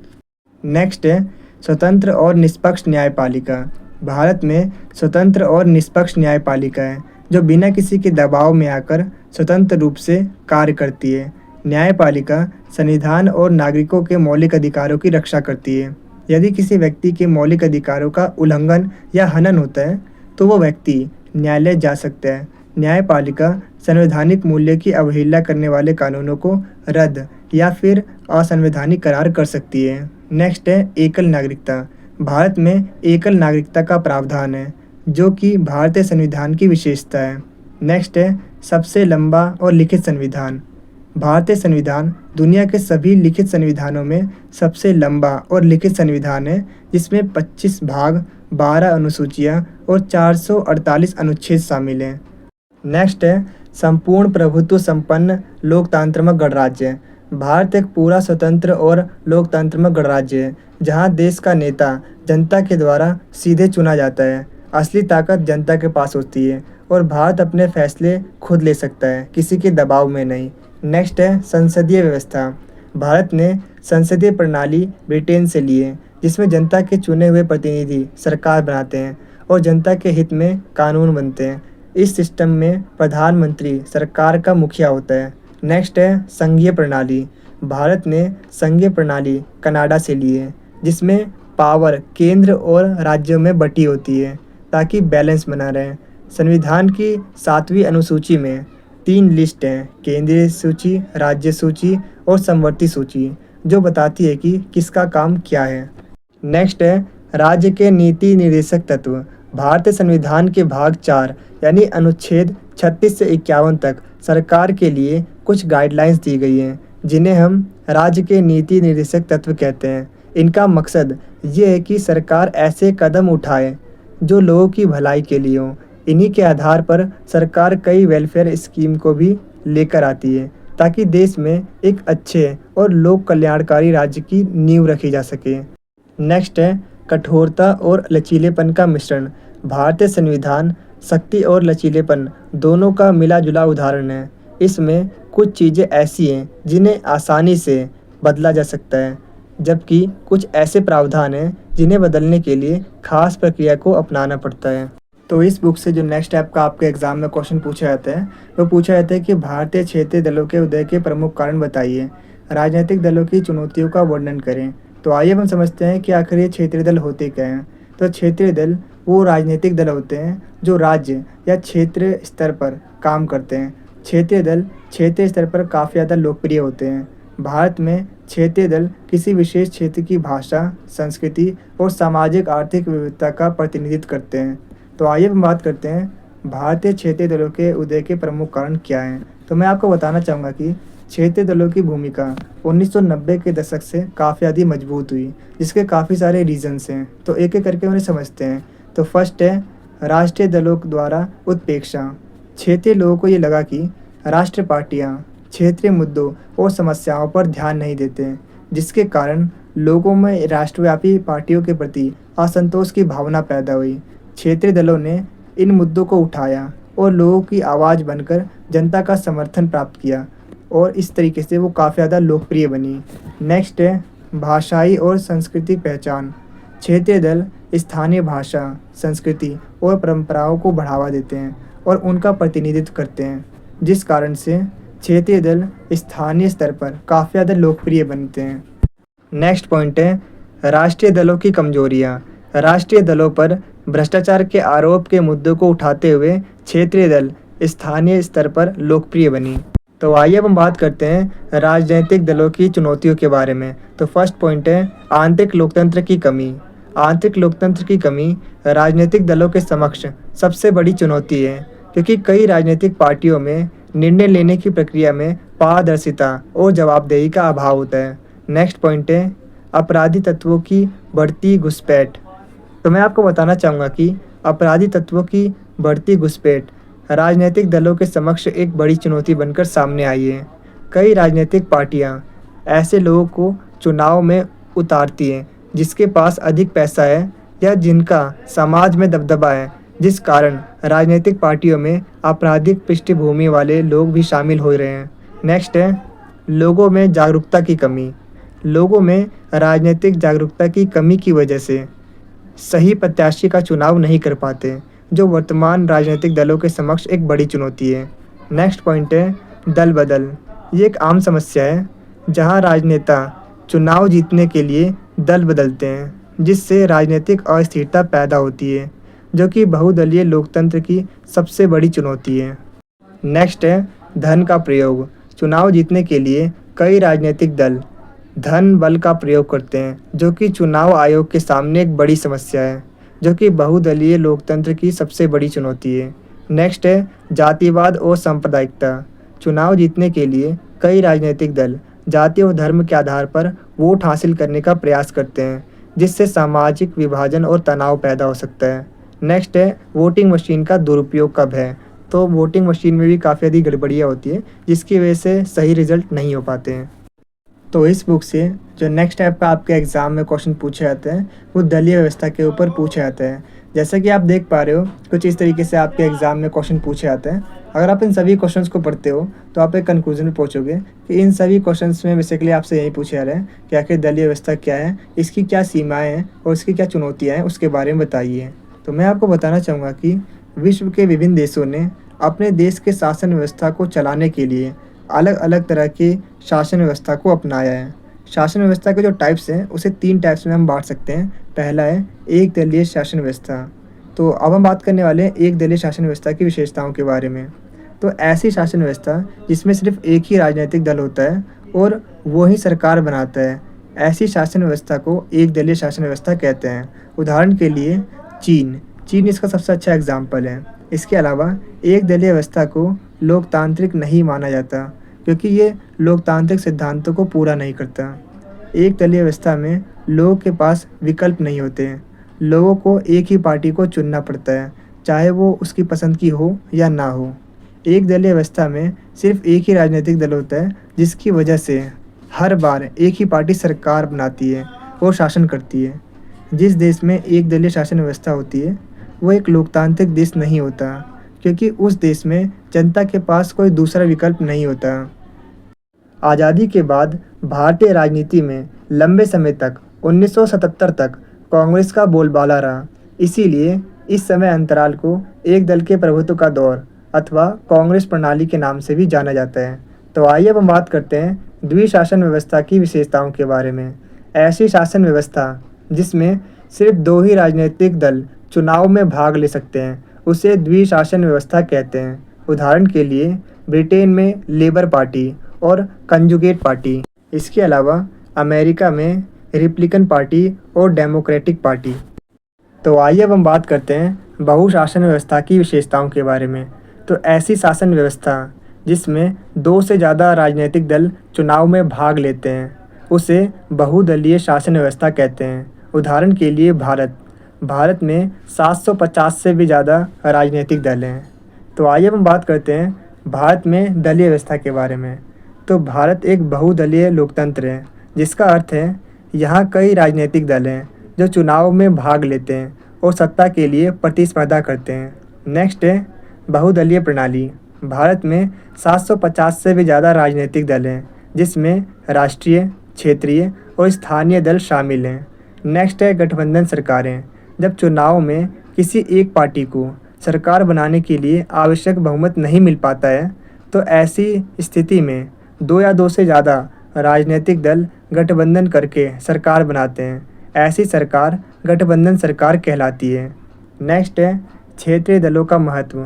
नेक्स्ट है स्वतंत्र और निष्पक्ष न्यायपालिका। भारत में स्वतंत्र और निष्पक्ष न्यायपालिका है जो बिना किसी के दबाव में आकर स्वतंत्र रूप से कार्य करती है। न्यायपालिका संविधान और नागरिकों के मौलिक अधिकारों की रक्षा करती है। यदि किसी व्यक्ति के मौलिक अधिकारों का उल्लंघन या हनन होता है तो वो व्यक्ति न्यायालय जा सकता है। न्यायपालिका संवैधानिक मूल्य की अवहेलना करने वाले कानूनों को रद्द या फिर असंवैधानिक करार कर सकती है। नेक्स्ट है एकल नागरिकता। भारत में एकल नागरिकता का प्रावधान है, जो कि भारतीय संविधान की विशेषता है। नेक्स्ट है सबसे लंबा और लिखित संविधान। भारतीय संविधान दुनिया के सभी लिखित संविधानों में सबसे लंबा और लिखित संविधान है, जिसमें 25 भाग, 12 अनुसूचियाँ और 448 अनुच्छेद शामिल हैं। नेक्स्ट है संपूर्ण प्रभुत्व संपन्न लोकतंत्रात्मक गणराज्य। भारत एक पूरा स्वतंत्र और लोकतंत्रात्मक गणराज्य है, जहाँ देश का नेता जनता के द्वारा सीधे चुना जाता है। असली ताकत जनता के पास होती है और भारत अपने फैसले खुद ले सकता है, किसी के दबाव में नहीं। नेक्स्ट है संसदीय व्यवस्था। भारत ने संसदीय प्रणाली ब्रिटेन से ली है, जिसमें जनता के चुने हुए प्रतिनिधि सरकार बनाते हैं और जनता के हित में कानून बनते हैं। इस सिस्टम में प्रधानमंत्री सरकार का मुखिया होता है। नेक्स्ट है संघीय प्रणाली। भारत ने संघीय प्रणाली कनाडा से ली है, जिसमें पावर केंद्र और राज्यों में बटी होती है ताकि बैलेंस बना रहे। संविधान की 7वीं अनुसूची में 3 लिस्ट हैं, केंद्रीय सूची, राज्य सूची और समवर्ती सूची, जो बताती है कि किसका काम क्या है। नेक्स्ट है राज्य के नीति निर्देशक तत्व। भारतीय संविधान के भाग 4 यानी अनुच्छेद 36 से 51 तक सरकार के लिए कुछ गाइडलाइंस दी गई हैं, जिन्हें हम राज्य के नीति निर्देशक तत्व कहते हैं। इनका मकसद ये है कि सरकार ऐसे कदम उठाए जो लोगों की भलाई के लिए हों। इन्हीं के आधार पर सरकार कई वेलफेयर स्कीम को भी लेकर आती है, ताकि देश में एक अच्छे और लोक कल्याणकारी राज्य की नींव रखी जा सके। नेक्स्ट है कठोरता और लचीलेपन का मिश्रण। भारतीय संविधान शक्ति और लचीलेपन दोनों का मिला जुला उदाहरण है। इसमें कुछ चीज़ें ऐसी हैं जिन्हें आसानी से बदला जा सकता है, जबकि कुछ ऐसे प्रावधान हैं जिन्हें बदलने के लिए खास प्रक्रिया को अपनाना पड़ता है। तो इस बुक से जो नेक्स्ट आपका आपके एग्जाम में क्वेश्चन पूछा जाता है, वो पूछा जाता है कि भारतीय क्षेत्रीय दलों के उदय के प्रमुख कारण बताइए। राजनीतिक दलों की चुनौतियों का वर्णन करें। तो आइए हम समझते हैं कि आखिर ये क्षेत्रीय दल होते क्या हैं। तो क्षेत्रीय दल वो राजनीतिक दल होते हैं जो राज्य या क्षेत्र स्तर पर काम करते हैं। क्षेत्रीय दल क्षेत्रीय स्तर पर काफ़ी ज़्यादा लोकप्रिय होते हैं। भारत में क्षेत्रीय दल किसी विशेष क्षेत्र की भाषा, संस्कृति और सामाजिक आर्थिक विविधता का प्रतिनिधित्व करते हैं। तो आइए हम बात करते हैं भारतीय क्षेत्रीय दलों के उदय के प्रमुख कारण क्या हैं। तो मैं आपको बताना चाहूँगा कि क्षेत्रीय दलों की भूमिका 1990 के दशक से काफ़ी ज़्यादा मजबूत हुई, जिसके काफ़ी सारे रीजन्स हैं। तो एक एक करके उन्हें समझते हैं। तो फर्स्ट है राष्ट्रीय दलों द्वारा उत्प्रेक्षा। क्षेत्रीय लोगों को ये लगा कि राष्ट्रीय पार्टियाँ क्षेत्रीय मुद्दों और समस्याओं पर ध्यान नहीं देते, जिसके कारण लोगों में राष्ट्रव्यापी पार्टियों के प्रति असंतोष की भावना पैदा हुई। क्षेत्रीय दलों ने इन मुद्दों को उठाया और लोगों की आवाज़ बनकर जनता का समर्थन प्राप्त किया, और इस तरीके से वो काफ़ी ज़्यादा लोकप्रिय बनी। नेक्स्ट है भाषाई और सांस्कृतिक पहचान। क्षेत्रीय दल स्थानीय भाषा, संस्कृति और परंपराओं को बढ़ावा देते हैं और उनका प्रतिनिधित्व करते हैं, जिस कारण से क्षेत्रीय दल स्थानीय स्तर पर काफ़ी ज़्यादा लोकप्रिय बनते हैं। नेक्स्ट पॉइंट है राष्ट्रीय दलों की कमजोरियाँ। राष्ट्रीय दलों पर भ्रष्टाचार के आरोप के मुद्दों को उठाते हुए क्षेत्रीय दल स्थानीय स्तर पर लोकप्रिय बनी। तो आइए अब हम बात करते हैं राजनीतिक दलों की चुनौतियों के बारे में। तो फर्स्ट पॉइंट है आंतरिक लोकतंत्र की कमी। आंतरिक लोकतंत्र की कमी राजनीतिक दलों के समक्ष सबसे बड़ी चुनौती है, क्योंकि कई राजनीतिक पार्टियों में निर्णय लेने की प्रक्रिया में पारदर्शिता और जवाबदेही का अभाव होता है। नेक्स्ट पॉइंट है अपराधी तत्वों की बढ़ती घुसपैठ। तो मैं आपको बताना चाहूँगा कि अपराधी तत्वों की बढ़ती घुसपैठ राजनीतिक दलों के समक्ष एक बड़ी चुनौती बनकर सामने आई है। कई राजनीतिक पार्टियां ऐसे लोगों को चुनाव में उतारती हैं जिसके पास अधिक पैसा है या जिनका समाज में दबदबा है, जिस कारण राजनीतिक पार्टियों में आपराधिक पृष्ठभूमि वाले लोग भी शामिल हो रहे हैं। नेक्स्ट है लोगों में जागरूकता की कमी। लोगों में राजनीतिक जागरूकता की कमी की वजह से सही प्रत्याशी का चुनाव नहीं कर पाते, जो वर्तमान राजनीतिक दलों के समक्ष एक बड़ी चुनौती है। नेक्स्ट पॉइंट है दल बदल। ये एक आम समस्या है जहां राजनेता चुनाव जीतने के लिए दल बदलते हैं, जिससे राजनीतिक अस्थिरता पैदा होती है, जो कि बहुदलीय लोकतंत्र की सबसे बड़ी चुनौती है। नेक्स्ट है धन का प्रयोग। चुनाव जीतने के लिए कई राजनीतिक दल धन बल का प्रयोग करते हैं, जो कि चुनाव आयोग के सामने एक बड़ी समस्या है, जो कि बहुदलीय लोकतंत्र की सबसे बड़ी चुनौती है। नेक्स्ट है जातिवाद और सांप्रदायिकता। चुनाव जीतने के लिए कई राजनीतिक दल जाति और धर्म के आधार पर वोट हासिल करने का प्रयास करते हैं, जिससे सामाजिक विभाजन और तनाव पैदा हो सकता है। नेक्स्ट है वोटिंग मशीन का दुरुपयोग का भय। तो वोटिंग मशीन में भी काफ़ी अधिक गड़बड़ियाँ होती है, जिसकी वजह से सही रिजल्ट नहीं हो पाते हैं। तो इस बुक से जो नेक्स्ट टाइप का आपके एग्ज़ाम में क्वेश्चन पूछे जाते हैं, वो दलीय व्यवस्था के ऊपर पूछे जाते हैं। जैसा कि आप देख पा रहे हो, कुछ इस तरीके से आपके एग्ज़ाम में क्वेश्चन पूछे जाते हैं। अगर आप इन सभी क्वेश्चंस को पढ़ते हो तो आप एक कंक्लूजन में पहुंचोगे कि इन सभी क्वेश्चंस में बेसिकली आपसे यही पूछे जा रहे हैं कि आखिर दलीय व्यवस्था क्या है, इसकी क्या सीमाएँ हैं और इसकी क्या चुनौतियाँ हैं, उसके बारे में बताइए। तो मैं आपको बताना चाहूँगा कि विश्व के विभिन्न देशों ने अपने देश के शासन व्यवस्था को चलाने के लिए अलग अलग तरह की शासन व्यवस्था को अपनाया है। शासन व्यवस्था के जो टाइप्स हैं, उसे 3 टाइप्स में हम बांट सकते हैं। पहला है एक दलीय शासन व्यवस्था। तो अब हम बात करने वाले हैं एक दलीय शासन व्यवस्था की विशेषताओं के बारे में। तो ऐसी शासन व्यवस्था जिसमें सिर्फ एक ही राजनीतिक दल होता है और वो ही सरकार बनाता है, ऐसी शासन व्यवस्था को एक दलीय शासन व्यवस्था कहते हैं। उदाहरण के लिए चीन इसका सबसे अच्छा एग्जाम्पल है। इसके अलावा एक दलीय व्यवस्था को लोकतांत्रिक नहीं माना जाता, क्योंकि ये लोकतांत्रिक सिद्धांतों को पूरा नहीं करता। एक दलीय व्यवस्था में लोगों के पास विकल्प नहीं होते हैं। लोगों को एक ही पार्टी को चुनना पड़ता है, चाहे वो उसकी पसंद की हो या ना हो। एक दलीय व्यवस्था में सिर्फ एक ही राजनीतिक दल होता है, जिसकी वजह से हर बार एक ही पार्टी सरकार बनाती है और शासन करती है। जिस देश में एक दलीय शासन व्यवस्था होती है, वो एक लोकतांत्रिक देश नहीं होता, क्योंकि उस देश में जनता के पास कोई दूसरा विकल्प नहीं होता। आज़ादी के बाद भारतीय राजनीति में लंबे समय तक 1977 तक कांग्रेस का बोलबाला रहा। इसीलिए इस समय अंतराल को एक दल के प्रभुत्व का दौर अथवा कांग्रेस प्रणाली के नाम से भी जाना जाता है। तो आइए अब हम बात करते हैं द्विशासन व्यवस्था की विशेषताओं के बारे में। ऐसी शासन व्यवस्था जिसमें सिर्फ 2 ही राजनीतिक दल चुनाव में भाग ले सकते हैं, उसे द्विशासन व्यवस्था कहते हैं। उदाहरण के लिए ब्रिटेन में लेबर पार्टी और कंजुगेट पार्टी। इसके अलावा अमेरिका में रिपब्लिकन पार्टी और डेमोक्रेटिक पार्टी। तो आइए अब हम बात करते हैं बहुशासन व्यवस्था की विशेषताओं के बारे में। तो ऐसी शासन व्यवस्था जिसमें 2 से ज़्यादा राजनीतिक दल चुनाव में भाग लेते हैं, उसे बहुदलीय शासन व्यवस्था कहते हैं। उदाहरण के लिए भारत में 750 से भी ज़्यादा राजनीतिक दल हैं। तो आइए हम बात करते हैं भारत में दलीय व्यवस्था के बारे में। तो भारत एक बहुदलीय लोकतंत्र है, जिसका अर्थ है यहाँ कई राजनीतिक दल हैं जो चुनाव में भाग लेते हैं और सत्ता के लिए प्रतिस्पर्धा करते हैं। नेक्स्ट है बहुदलीय प्रणाली। भारत में 750 से भी ज़्यादा राजनीतिक दल हैं, जिसमें राष्ट्रीय, क्षेत्रीय और स्थानीय दल शामिल हैं। नेक्स्ट है गठबंधन सरकारें। जब चुनाव में किसी एक पार्टी को सरकार बनाने के लिए आवश्यक बहुमत नहीं मिल पाता है, तो ऐसी स्थिति में 2 या 2 से ज़्यादा राजनीतिक दल गठबंधन करके सरकार बनाते हैं। ऐसी सरकार गठबंधन सरकार कहलाती है। नेक्स्ट है क्षेत्रीय दलों का महत्व।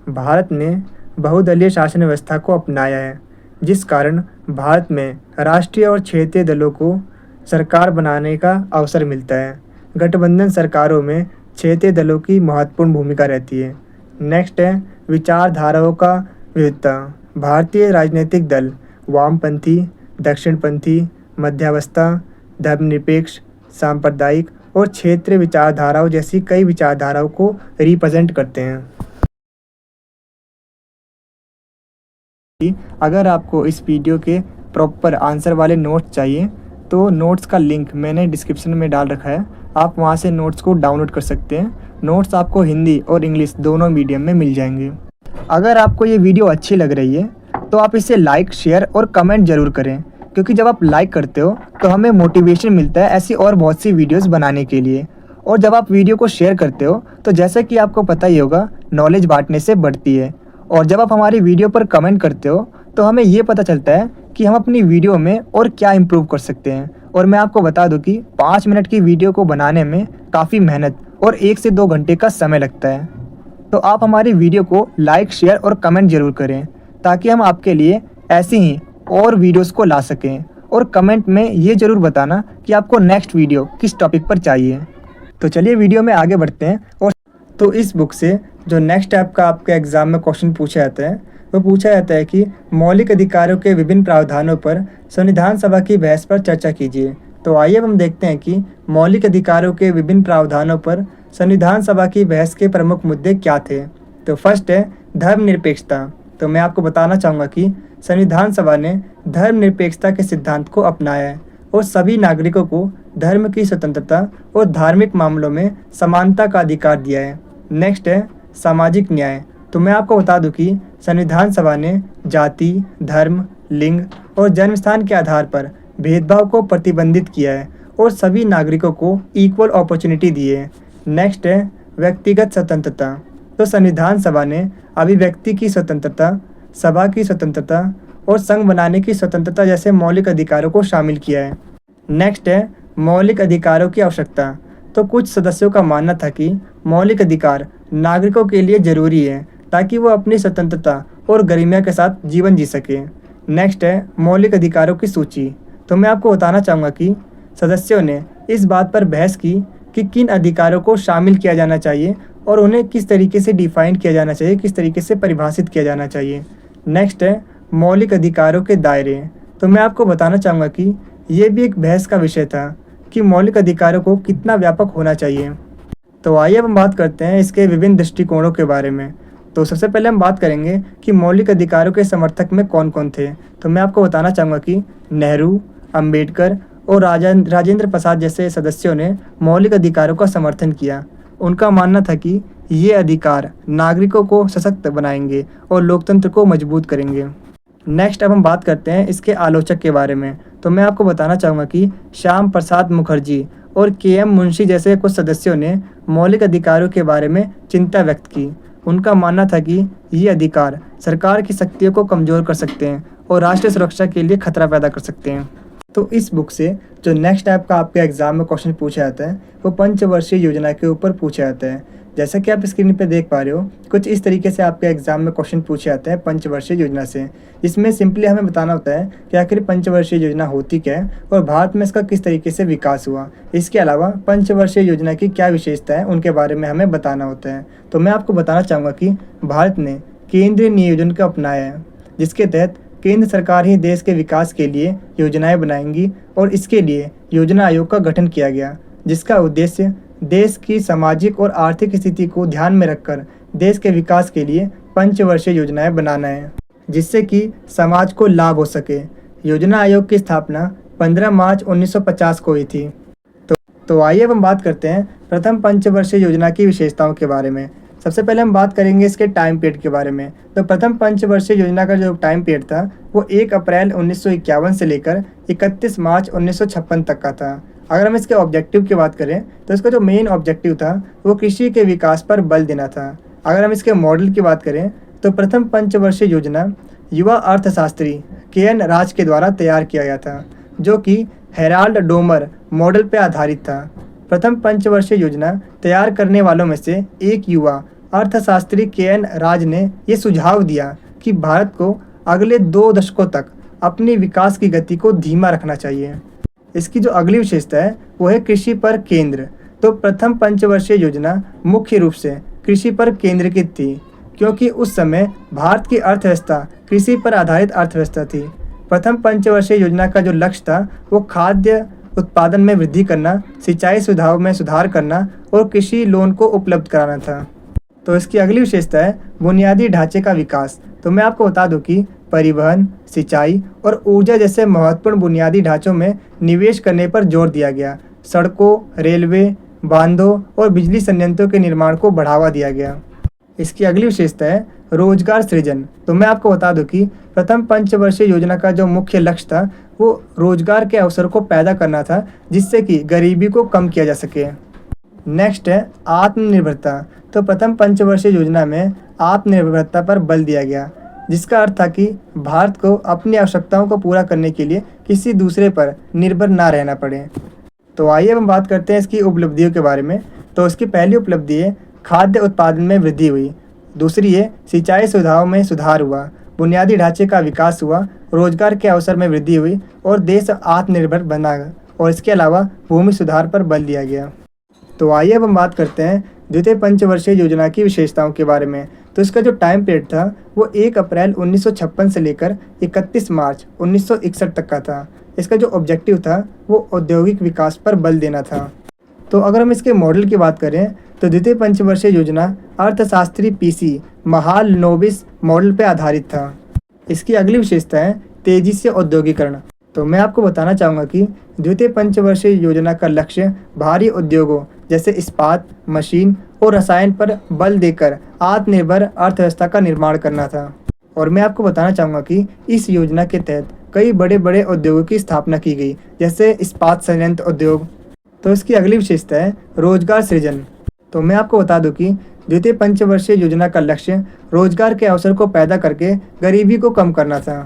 भारत ने बहुदलीय शासन व्यवस्था को अपनाया है, जिस कारण भारत में राष्ट्रीय और क्षेत्रीय दलों को सरकार बनाने का अवसर मिलता है। गठबंधन सरकारों में क्षेत्रीय दलों की महत्वपूर्ण भूमिका रहती है। नेक्स्ट है विचारधाराओं का विविधता। भारतीय राजनीतिक दल वामपंथी, दक्षिणपंथी, मध्यावस्था, धर्मनिरपेक्ष, सांप्रदायिक और क्षेत्रीय विचारधाराओं जैसी कई विचारधाराओं को रिप्रेजेंट करते हैं। अगर आपको इस वीडियो के प्रॉपर आंसर वाले नोट्स चाहिए, तो नोट्स का लिंक मैंने डिस्क्रिप्शन में डाल रखा है। आप वहां से नोट्स को डाउनलोड कर सकते हैं। नोट्स आपको हिंदी और इंग्लिश दोनों मीडियम में मिल जाएंगे। अगर आपको ये वीडियो अच्छी लग रही है, तो आप इसे लाइक, शेयर और कमेंट ज़रूर करें, क्योंकि जब आप लाइक करते हो तो हमें मोटिवेशन मिलता है ऐसी और बहुत सी वीडियोस बनाने के लिए। और जब आप वीडियो को शेयर करते हो, तो जैसे कि आपको पता ही होगा, नॉलेज बांटने से बढ़ती है। और जब आप हमारी वीडियो पर कमेंट करते हो, तो हमें ये पता चलता है कि हम अपनी वीडियो में और क्या इम्प्रूव कर सकते हैं। और मैं आपको बता दूं कि 5 मिनट की वीडियो को बनाने में काफ़ी मेहनत और 1 से 2 घंटे का समय लगता है। तो आप हमारी वीडियो को लाइक, शेयर और कमेंट ज़रूर करें, ताकि हम आपके लिए ऐसी ही और वीडियोस को ला सकें और कमेंट में ये ज़रूर बताना कि आपको नेक्स्ट वीडियो किस टॉपिक पर चाहिए। तो चलिए वीडियो में आगे बढ़ते हैं। और तो इस बुक से जो नेक्स्ट टाइप का आपके एग्ज़ाम में क्वेश्चन पूछा जाता है वो पूछा जाता है कि मौलिक अधिकारों के विभिन्न प्रावधानों पर संविधान सभा की बहस पर चर्चा कीजिए। तो आइए हम देखते हैं कि मौलिक अधिकारों के विभिन्न प्रावधानों पर संविधान सभा की बहस के प्रमुख मुद्दे क्या थे। तो फर्स्ट है धर्मनिरपेक्षता। तो मैं आपको बताना चाहूँगा कि संविधान सभा ने धर्मनिरपेक्षता के सिद्धांत को अपनाया है और सभी नागरिकों को धर्म की स्वतंत्रता और धार्मिक मामलों में समानता का अधिकार दिया है। नेक्स्ट है सामाजिक न्याय। तो मैं आपको बता दूं कि संविधान सभा ने जाति, धर्म, लिंग और जन्मस्थान के आधार पर भेदभाव को प्रतिबंधित किया है और सभी नागरिकों को इक्वल अपॉर्चुनिटी दी है। नेक्स्ट है व्यक्तिगत स्वतंत्रता। तो संविधान सभा ने अभिव्यक्ति की स्वतंत्रता, सभा की स्वतंत्रता और संघ बनाने की स्वतंत्रता जैसे मौलिक अधिकारों को शामिल किया है। नेक्स्ट है मौलिक अधिकारों की आवश्यकता। तो कुछ सदस्यों का मानना था कि मौलिक अधिकार नागरिकों के लिए जरूरी है ताकि वो अपनी स्वतंत्रता और गरिमा के साथ जीवन जी सके। नेक्स्ट है मौलिक अधिकारों की सूची। तो मैं आपको बताना चाहूँगा कि सदस्यों ने इस बात पर बहस की कि किन अधिकारों को शामिल किया जाना चाहिए और उन्हें किस तरीके से डिफाइन किया जाना चाहिए, किस तरीके से परिभाषित किया जाना चाहिए। नेक्स्ट है मौलिक अधिकारों के दायरे। तो मैं आपको बताना चाहूँगा कि ये भी एक बहस का विषय था कि मौलिक अधिकारों को कितना व्यापक होना चाहिए। तो आइए अब हम बात करते हैं इसके विभिन्न दृष्टिकोणों के बारे में। तो सबसे पहले हम बात करेंगे कि मौलिक अधिकारों के समर्थक में कौन कौन थे। तो मैं आपको बताना चाहूँगा कि नेहरू, अंबेडकर और राजेंद्र प्रसाद जैसे सदस्यों ने मौलिक अधिकारों का समर्थन किया। उनका मानना था कि ये अधिकार नागरिकों को सशक्त बनाएंगे और लोकतंत्र को मजबूत करेंगे। नेक्स्ट अब हम बात करते हैं इसके आलोचक के बारे में। तो मैं आपको बताना चाहूँगा कि श्याम प्रसाद मुखर्जी और के.एम. मुंशी जैसे कुछ सदस्यों ने मौलिक अधिकारों के बारे में चिंता व्यक्त की। उनका मानना था कि ये अधिकार सरकार की शक्तियों को कमज़ोर कर सकते हैं और राष्ट्रीय सुरक्षा के लिए खतरा पैदा कर सकते हैं। तो इस बुक से जो नेक्स्ट टाइप का आपके एग्ज़ाम में क्वेश्चन पूछा जाता है वो पंचवर्षीय योजना के ऊपर पूछा जाता है। जैसा कि आप स्क्रीन पे देख पा रहे हो, कुछ इस तरीके से आपके एग्ज़ाम में क्वेश्चन पूछे जाते हैं पंचवर्षीय योजना से। इसमें सिंपली हमें बताना होता है कि आखिर पंचवर्षीय योजना होती क्या है और भारत में इसका किस तरीके से विकास हुआ। इसके अलावा पंचवर्षीय योजना की क्या विशेषता है उनके बारे में हमें बताना होता है। तो मैं आपको बताना चाहूँगा कि भारत ने केंद्रीय नियोजन को अपनाया है, जिसके तहत केंद्र सरकार ही देश के विकास के लिए योजनाएं बनाएंगी और इसके लिए योजना आयोग का गठन किया गया, जिसका उद्देश्य देश की सामाजिक और आर्थिक स्थिति को ध्यान में रखकर देश के विकास के लिए पंचवर्षीय योजनाएं बनाना है, जिससे कि समाज को लाभ हो सके। योजना आयोग की स्थापना 15 मार्च 1950 को हुई थी। तो आइए अब हम बात करते हैं प्रथम पंचवर्षीय योजना की विशेषताओं के बारे में। सबसे पहले हम बात करेंगे इसके टाइम पीरियड के बारे में। तो प्रथम पंचवर्षीय योजना का जो टाइम पीरियड था वो 1 अप्रैल 1951 से लेकर 31 मार्च 1956 तक का था। अगर हम इसके ऑब्जेक्टिव की बात करें तो इसका जो मेन ऑब्जेक्टिव था वो कृषि के विकास पर बल देना था। अगर हम इसके मॉडल की बात करें तो प्रथम पंचवर्षीय योजना युवा अर्थशास्त्री के.एन. राज के द्वारा तैयार किया गया था, जो कि हेराल्ड डोमर मॉडल पर आधारित था। प्रथम पंचवर्षीय योजना तैयार करने वालों में से एक युवा अर्थशास्त्री के.एन. राज ने ये सुझाव दिया कि भारत को अगले 2 दशकों तक अपनी विकास की गति को धीमा रखना चाहिए। इसकी जो अगली विशेषता है वो है कृषि पर केंद्र। तो प्रथम पंचवर्षीय योजना मुख्य रूप से कृषि पर केंद्रीकृत थी, क्योंकि उस समय भारत की अर्थव्यवस्था कृषि पर आधारित अर्थव्यवस्था थी। प्रथम पंचवर्षीय योजना का जो लक्ष्य था वो खाद्य उत्पादन में वृद्धि करना, सिंचाई सुविधाओं में सुधार करना और कृषि लोन को उपलब्ध कराना था। तो इसकी अगली विशेषता है बुनियादी ढांचे का विकास। तो मैं आपको बता दूं कि परिवहन, सिंचाई और ऊर्जा जैसे महत्वपूर्ण बुनियादी ढांचों में निवेश करने पर जोर दिया गया। सड़कों, रेलवे, बांधों और बिजली संयंत्रों के निर्माण को बढ़ावा दिया गया। इसकी अगली विशेषता है रोजगार सृजन। तो मैं आपको बता दूं कि प्रथम पंचवर्षीय योजना का जो मुख्य लक्ष्य था वो रोजगार के अवसर को पैदा करना था, जिससे कि गरीबी को कम किया जा सके। नेक्स्ट है आत्मनिर्भरता। तो प्रथम पंचवर्षीय योजना में आत्मनिर्भरता पर बल दिया गया, जिसका अर्थ था कि भारत को अपनी आवश्यकताओं को पूरा करने के लिए किसी दूसरे पर निर्भर ना रहना पड़े। तो आइए हम बात करते हैं इसकी उपलब्धियों के बारे में। तो इसकी पहली उपलब्धि है खाद्य उत्पादन में वृद्धि हुई। दूसरी है सिंचाई सुविधाओं में सुधार हुआ, बुनियादी ढांचे का विकास हुआ, रोजगार के अवसर में वृद्धि हुई और देश आत्मनिर्भर बना। और इसके अलावा भूमि सुधार पर बल दिया गया। तो आइए अब हम बात करते हैं द्वितीय पंचवर्षीय योजना की विशेषताओं के बारे में। तो इसका जो टाइम पीरियड था वो 1 अप्रैल 1956 से लेकर 31 मार्च 1961 तक का था। इसका जो ऑब्जेक्टिव था वो औद्योगिक विकास पर बल देना था। तो अगर हम इसके मॉडल की बात करें तो द्वितीय पंचवर्षीय योजना अर्थशास्त्री पीसी महालनोबिस मॉडल पर आधारित था। इसकी अगली विशेषता है तेजी से औद्योगिकरण। तो मैं आपको बताना चाहूँगा कि द्वितीय पंचवर्षीय योजना का लक्ष्य भारी उद्योगों जैसे इस्पात, मशीन और रसायन पर बल देकर आत्मनिर्भर अर्थव्यवस्था का निर्माण करना था। और मैं आपको बताना चाहूँगा कि इस योजना के तहत कई बड़े बड़े उद्योगों की स्थापना की गई, जैसे इस्पात संयंत्र उद्योग। तो इसकी अगली विशेषता है रोजगार सृजन। तो मैं आपको बता दूं कि द्वितीय पंचवर्षीय योजना का लक्ष्य रोजगार के अवसर को पैदा करके गरीबी को कम करना था।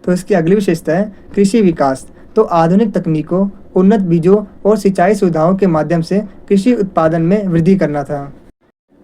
तो इसकी अगली विशेषता है कृषि विकास। तो आधुनिक तकनीकों, उन्नत बीजों और सिंचाई सुविधाओं के माध्यम से कृषि उत्पादन में वृद्धि करना था।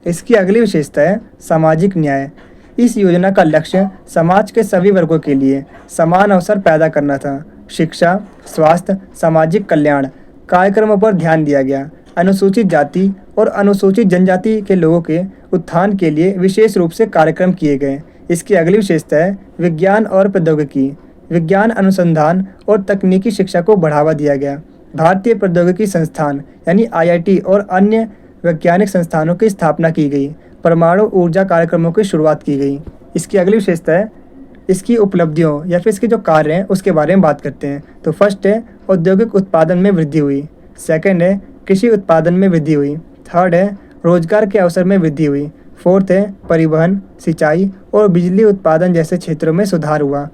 इसकी अगली विशेषता है सामाजिक न्याय। इस योजना का लक्ष्य समाज के सभी वर्गों के लिए समान अवसर पैदा करना था। शिक्षा, स्वास्थ्य, सामाजिक कल्याण कार्यक्रमों पर ध्यान दिया गया। अनुसूचित जाति और अनुसूचित जनजाति के लोगों के उत्थान के लिए विशेष रूप से कार्यक्रम किए गए। इसकी अगली विशेषता है विज्ञान और प्रौद्योगिकी। विज्ञान अनुसंधान और तकनीकी शिक्षा को बढ़ावा दिया गया। भारतीय प्रौद्योगिकी संस्थान यानी आईआईटी और अन्य वैज्ञानिक संस्थानों की स्थापना की गई। परमाणु ऊर्जा कार्यक्रमों की शुरुआत की गई। इसकी अगली विशेषता है इसकी उपलब्धियों या फिर इसके जो कार्य हैं उसके बारे में बात करते हैं। तो फर्स्ट है औद्योगिक उत्पादन में वृद्धि हुई। सेकंड है कृषि उत्पादन में वृद्धि हुई। थर्ड है रोजगार के अवसर में वृद्धि हुई। फोर्थ है परिवहन, सिंचाई और बिजली उत्पादन जैसे क्षेत्रों में सुधार हुआ।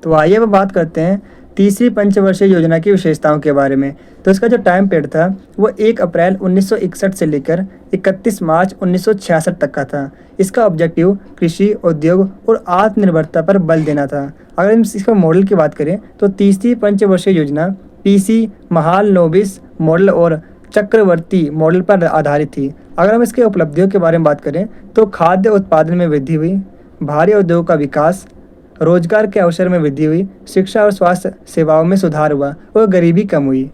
तो आइए अब बात करते हैं तीसरी पंचवर्षीय योजना की विशेषताओं के बारे में। तो इसका जो टाइम पीरियड था वो 1 अप्रैल 1961 से लेकर 31 मार्च 1966 तक का था। इसका ऑब्जेक्टिव कृषि, उद्योग और आत्मनिर्भरता पर बल देना था। अगर हम इसका मॉडल की बात करें तो तीसरी पंचवर्षीय योजना पीसी महालनोबिस मॉडल और चक्रवर्ती मॉडल पर आधारित थी। अगर हम इसके उपलब्धियों के बारे में बात करें तो खाद्य उत्पादन में वृद्धि हुई, भारी उद्योग का विकास, रोजगार के अवसर में वृद्धि हुई, शिक्षा और स्वास्थ्य सेवाओं में सुधार हुआ और गरीबी कम हुई।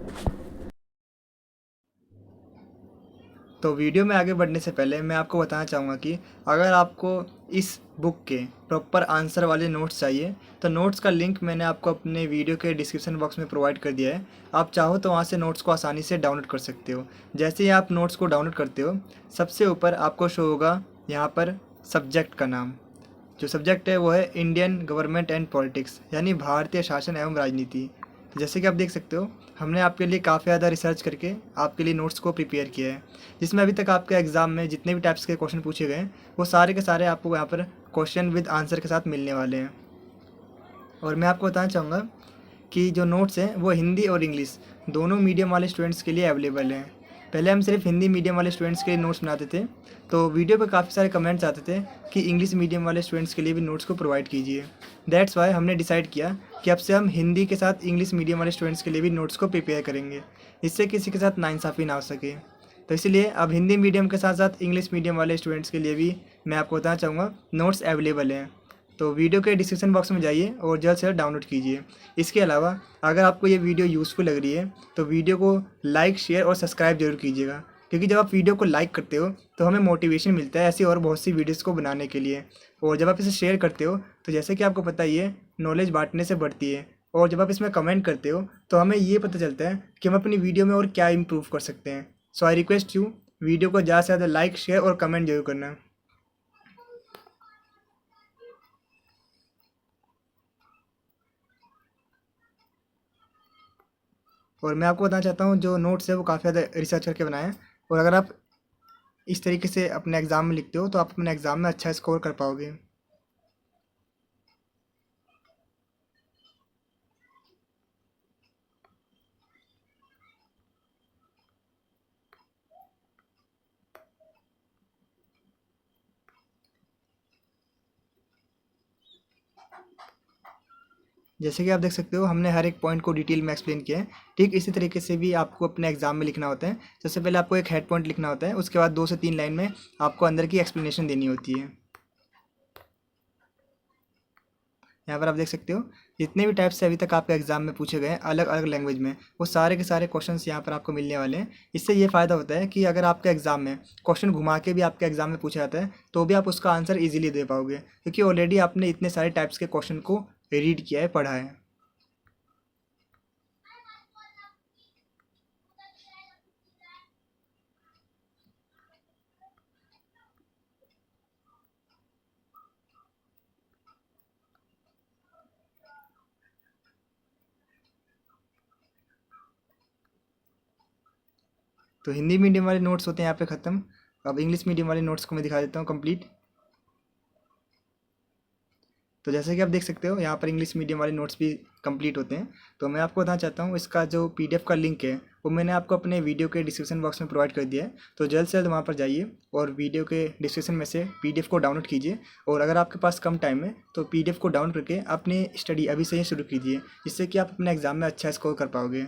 तो वीडियो में आगे बढ़ने से पहले मैं आपको बताना चाहूँगा कि अगर आपको इस बुक के प्रॉपर आंसर वाले नोट्स चाहिए तो नोट्स का लिंक मैंने आपको अपने वीडियो के डिस्क्रिप्शन बॉक्स में प्रोवाइड कर दिया है। आप चाहो तो वहाँ से नोट्स को आसानी से डाउनलोड कर सकते हो। जैसे ही आप नोट्स को डाउनलोड करते हो सबसे ऊपर आपको शो होगा यहाँ पर सब्जेक्ट का नाम। जो सब्जेक्ट है वो है इंडियन गवर्नमेंट एंड पॉलिटिक्स यानी भारतीय शासन एवं राजनीति। जैसे कि आप देख सकते हो हमने आपके लिए काफ़ी ज़्यादा रिसर्च करके आपके लिए नोट्स को प्रिपेयर किया है, जिसमें अभी तक आपके एग्ज़ाम में जितने भी टाइप्स के क्वेश्चन पूछे गए वो सारे के सारे आपको यहाँ पर क्वेश्चन विद आंसर के साथ मिलने वाले हैं। और मैं आपको बताना चाहूँगा कि जो नोट्स हैं वो हिंदी और इंग्लिश दोनों मीडियम वाले स्टूडेंट्स के लिए अवेलेबल हैं। पहले हम सिर्फ हिंदी मीडियम वाले स्टूडेंट्स के लिए नोट्स बनाते थे, तो वीडियो पे काफ़ी सारे कमेंट्स आते थे कि इंग्लिश मीडियम वाले स्टूडेंट्स के लिए भी नोट्स को प्रोवाइड कीजिए। दैट्स वाई हमने डिसाइड किया कि अब से हम हिंदी के साथ इंग्लिश मीडियम वाले स्टूडेंट्स के लिए भी नोट्स को प्रिपेयर करेंगे, इससे किसी के साथ नाइंसाफ़ी ना हो सके। तो इसलिए अब हिंदी मीडियम के साथ साथ इंग्लिश मीडियम वाले स्टूडेंट्स के लिए भी मैं आपको बताना चाहूँगा नोट्स अवेलेबल हैं। तो वीडियो के डिस्क्रिप्शन बॉक्स में जाइए और जल्द से जल्द डाउनलोड कीजिए। इसके अलावा अगर आपको ये वीडियो यूज़फुल लग रही है तो वीडियो को लाइक, शेयर और सब्सक्राइब जरूर कीजिएगा, क्योंकि जब आप वीडियो को लाइक करते हो तो हमें मोटिवेशन मिलता है ऐसी और बहुत सी वीडियोस को बनाने के लिए। और जब आप इसे शेयर करते हो तो जैसे कि आपको पता ही है नॉलेज बांटने से बढ़ती है। और जब आप इसमें कमेंट करते हो तो हमें ये पता चलता है कि हम अपनी वीडियो में और क्या इम्प्रूव कर सकते हैं। सो आई रिक्वेस्ट यू वीडियो को ज़्यादा से ज़्यादा लाइक, शेयर और कमेंट जरूर करना। और मैं आपको बताना चाहता हूँ जो नोट्स है वो काफ़ी ज़्यादा रिसर्च करके बनाए हैं, और अगर आप इस तरीके से अपने एग्ज़ाम में लिखते हो तो आप अपने एग्ज़ाम में अच्छा स्कोर कर पाओगे। जैसे कि आप देख सकते हो हमने हर एक पॉइंट को डिटेल में एक्सप्लेन किया है। ठीक इसी तरीके से भी आपको अपने एग्जाम में लिखना होता है। सबसे पहले आपको एक हेड पॉइंट लिखना होता है, उसके बाद 2 से 3 लाइन में आपको अंदर की एक्सप्लेनेशन देनी होती है। यहाँ पर आप देख सकते हो जितने भी टाइप से अभी तक आपके एग्जाम में पूछे गए हैं अलग अलग लैंग्वेज में, वो सारे के सारे क्वेश्चंस यहाँ पर आपको मिलने वाले हैं। इससे ये फ़ायदा होता है कि अगर आपके एग्जाम में क्वेश्चन घुमा के भी आपके एग्जाम में पूछा जाता है तो भी आप उसका आंसर ईजिली दे पाओगे, क्योंकि ऑलरेडी आपने इतने सारे टाइप्स के क्वेश्चन को रीड किया है, पढ़ा है। तो हिंदी मीडियम वाले नोट्स होते हैं यहाँ पे ख़त्म। अब इंग्लिश मीडियम वाले नोट्स को मैं दिखा देता हूँ कंप्लीट। तो जैसे कि आप देख सकते हो यहाँ पर इंग्लिश मीडियम वाले नोट्स भी कंप्लीट होते हैं। तो मैं आपको बताना चाहता हूँ, इसका जो पीडीएफ का लिंक है वो मैंने आपको अपने वीडियो के डिस्क्रिप्शन बॉक्स में प्रोवाइड कर दिया है। तो जल्द से जल्द वहाँ पर जाइए और वीडियो के डिस्क्रिप्शन में से पीडीएफ को डाउनलोड कीजिए। और अगर आपके पास कम टाइम है तो पीडीएफ को डाउनलोड करके अपनी स्टडी अभी से ही शुरू कीजिए, जिससे कि आप अपने एग्जाम में अच्छा स्कोर कर पाओगे।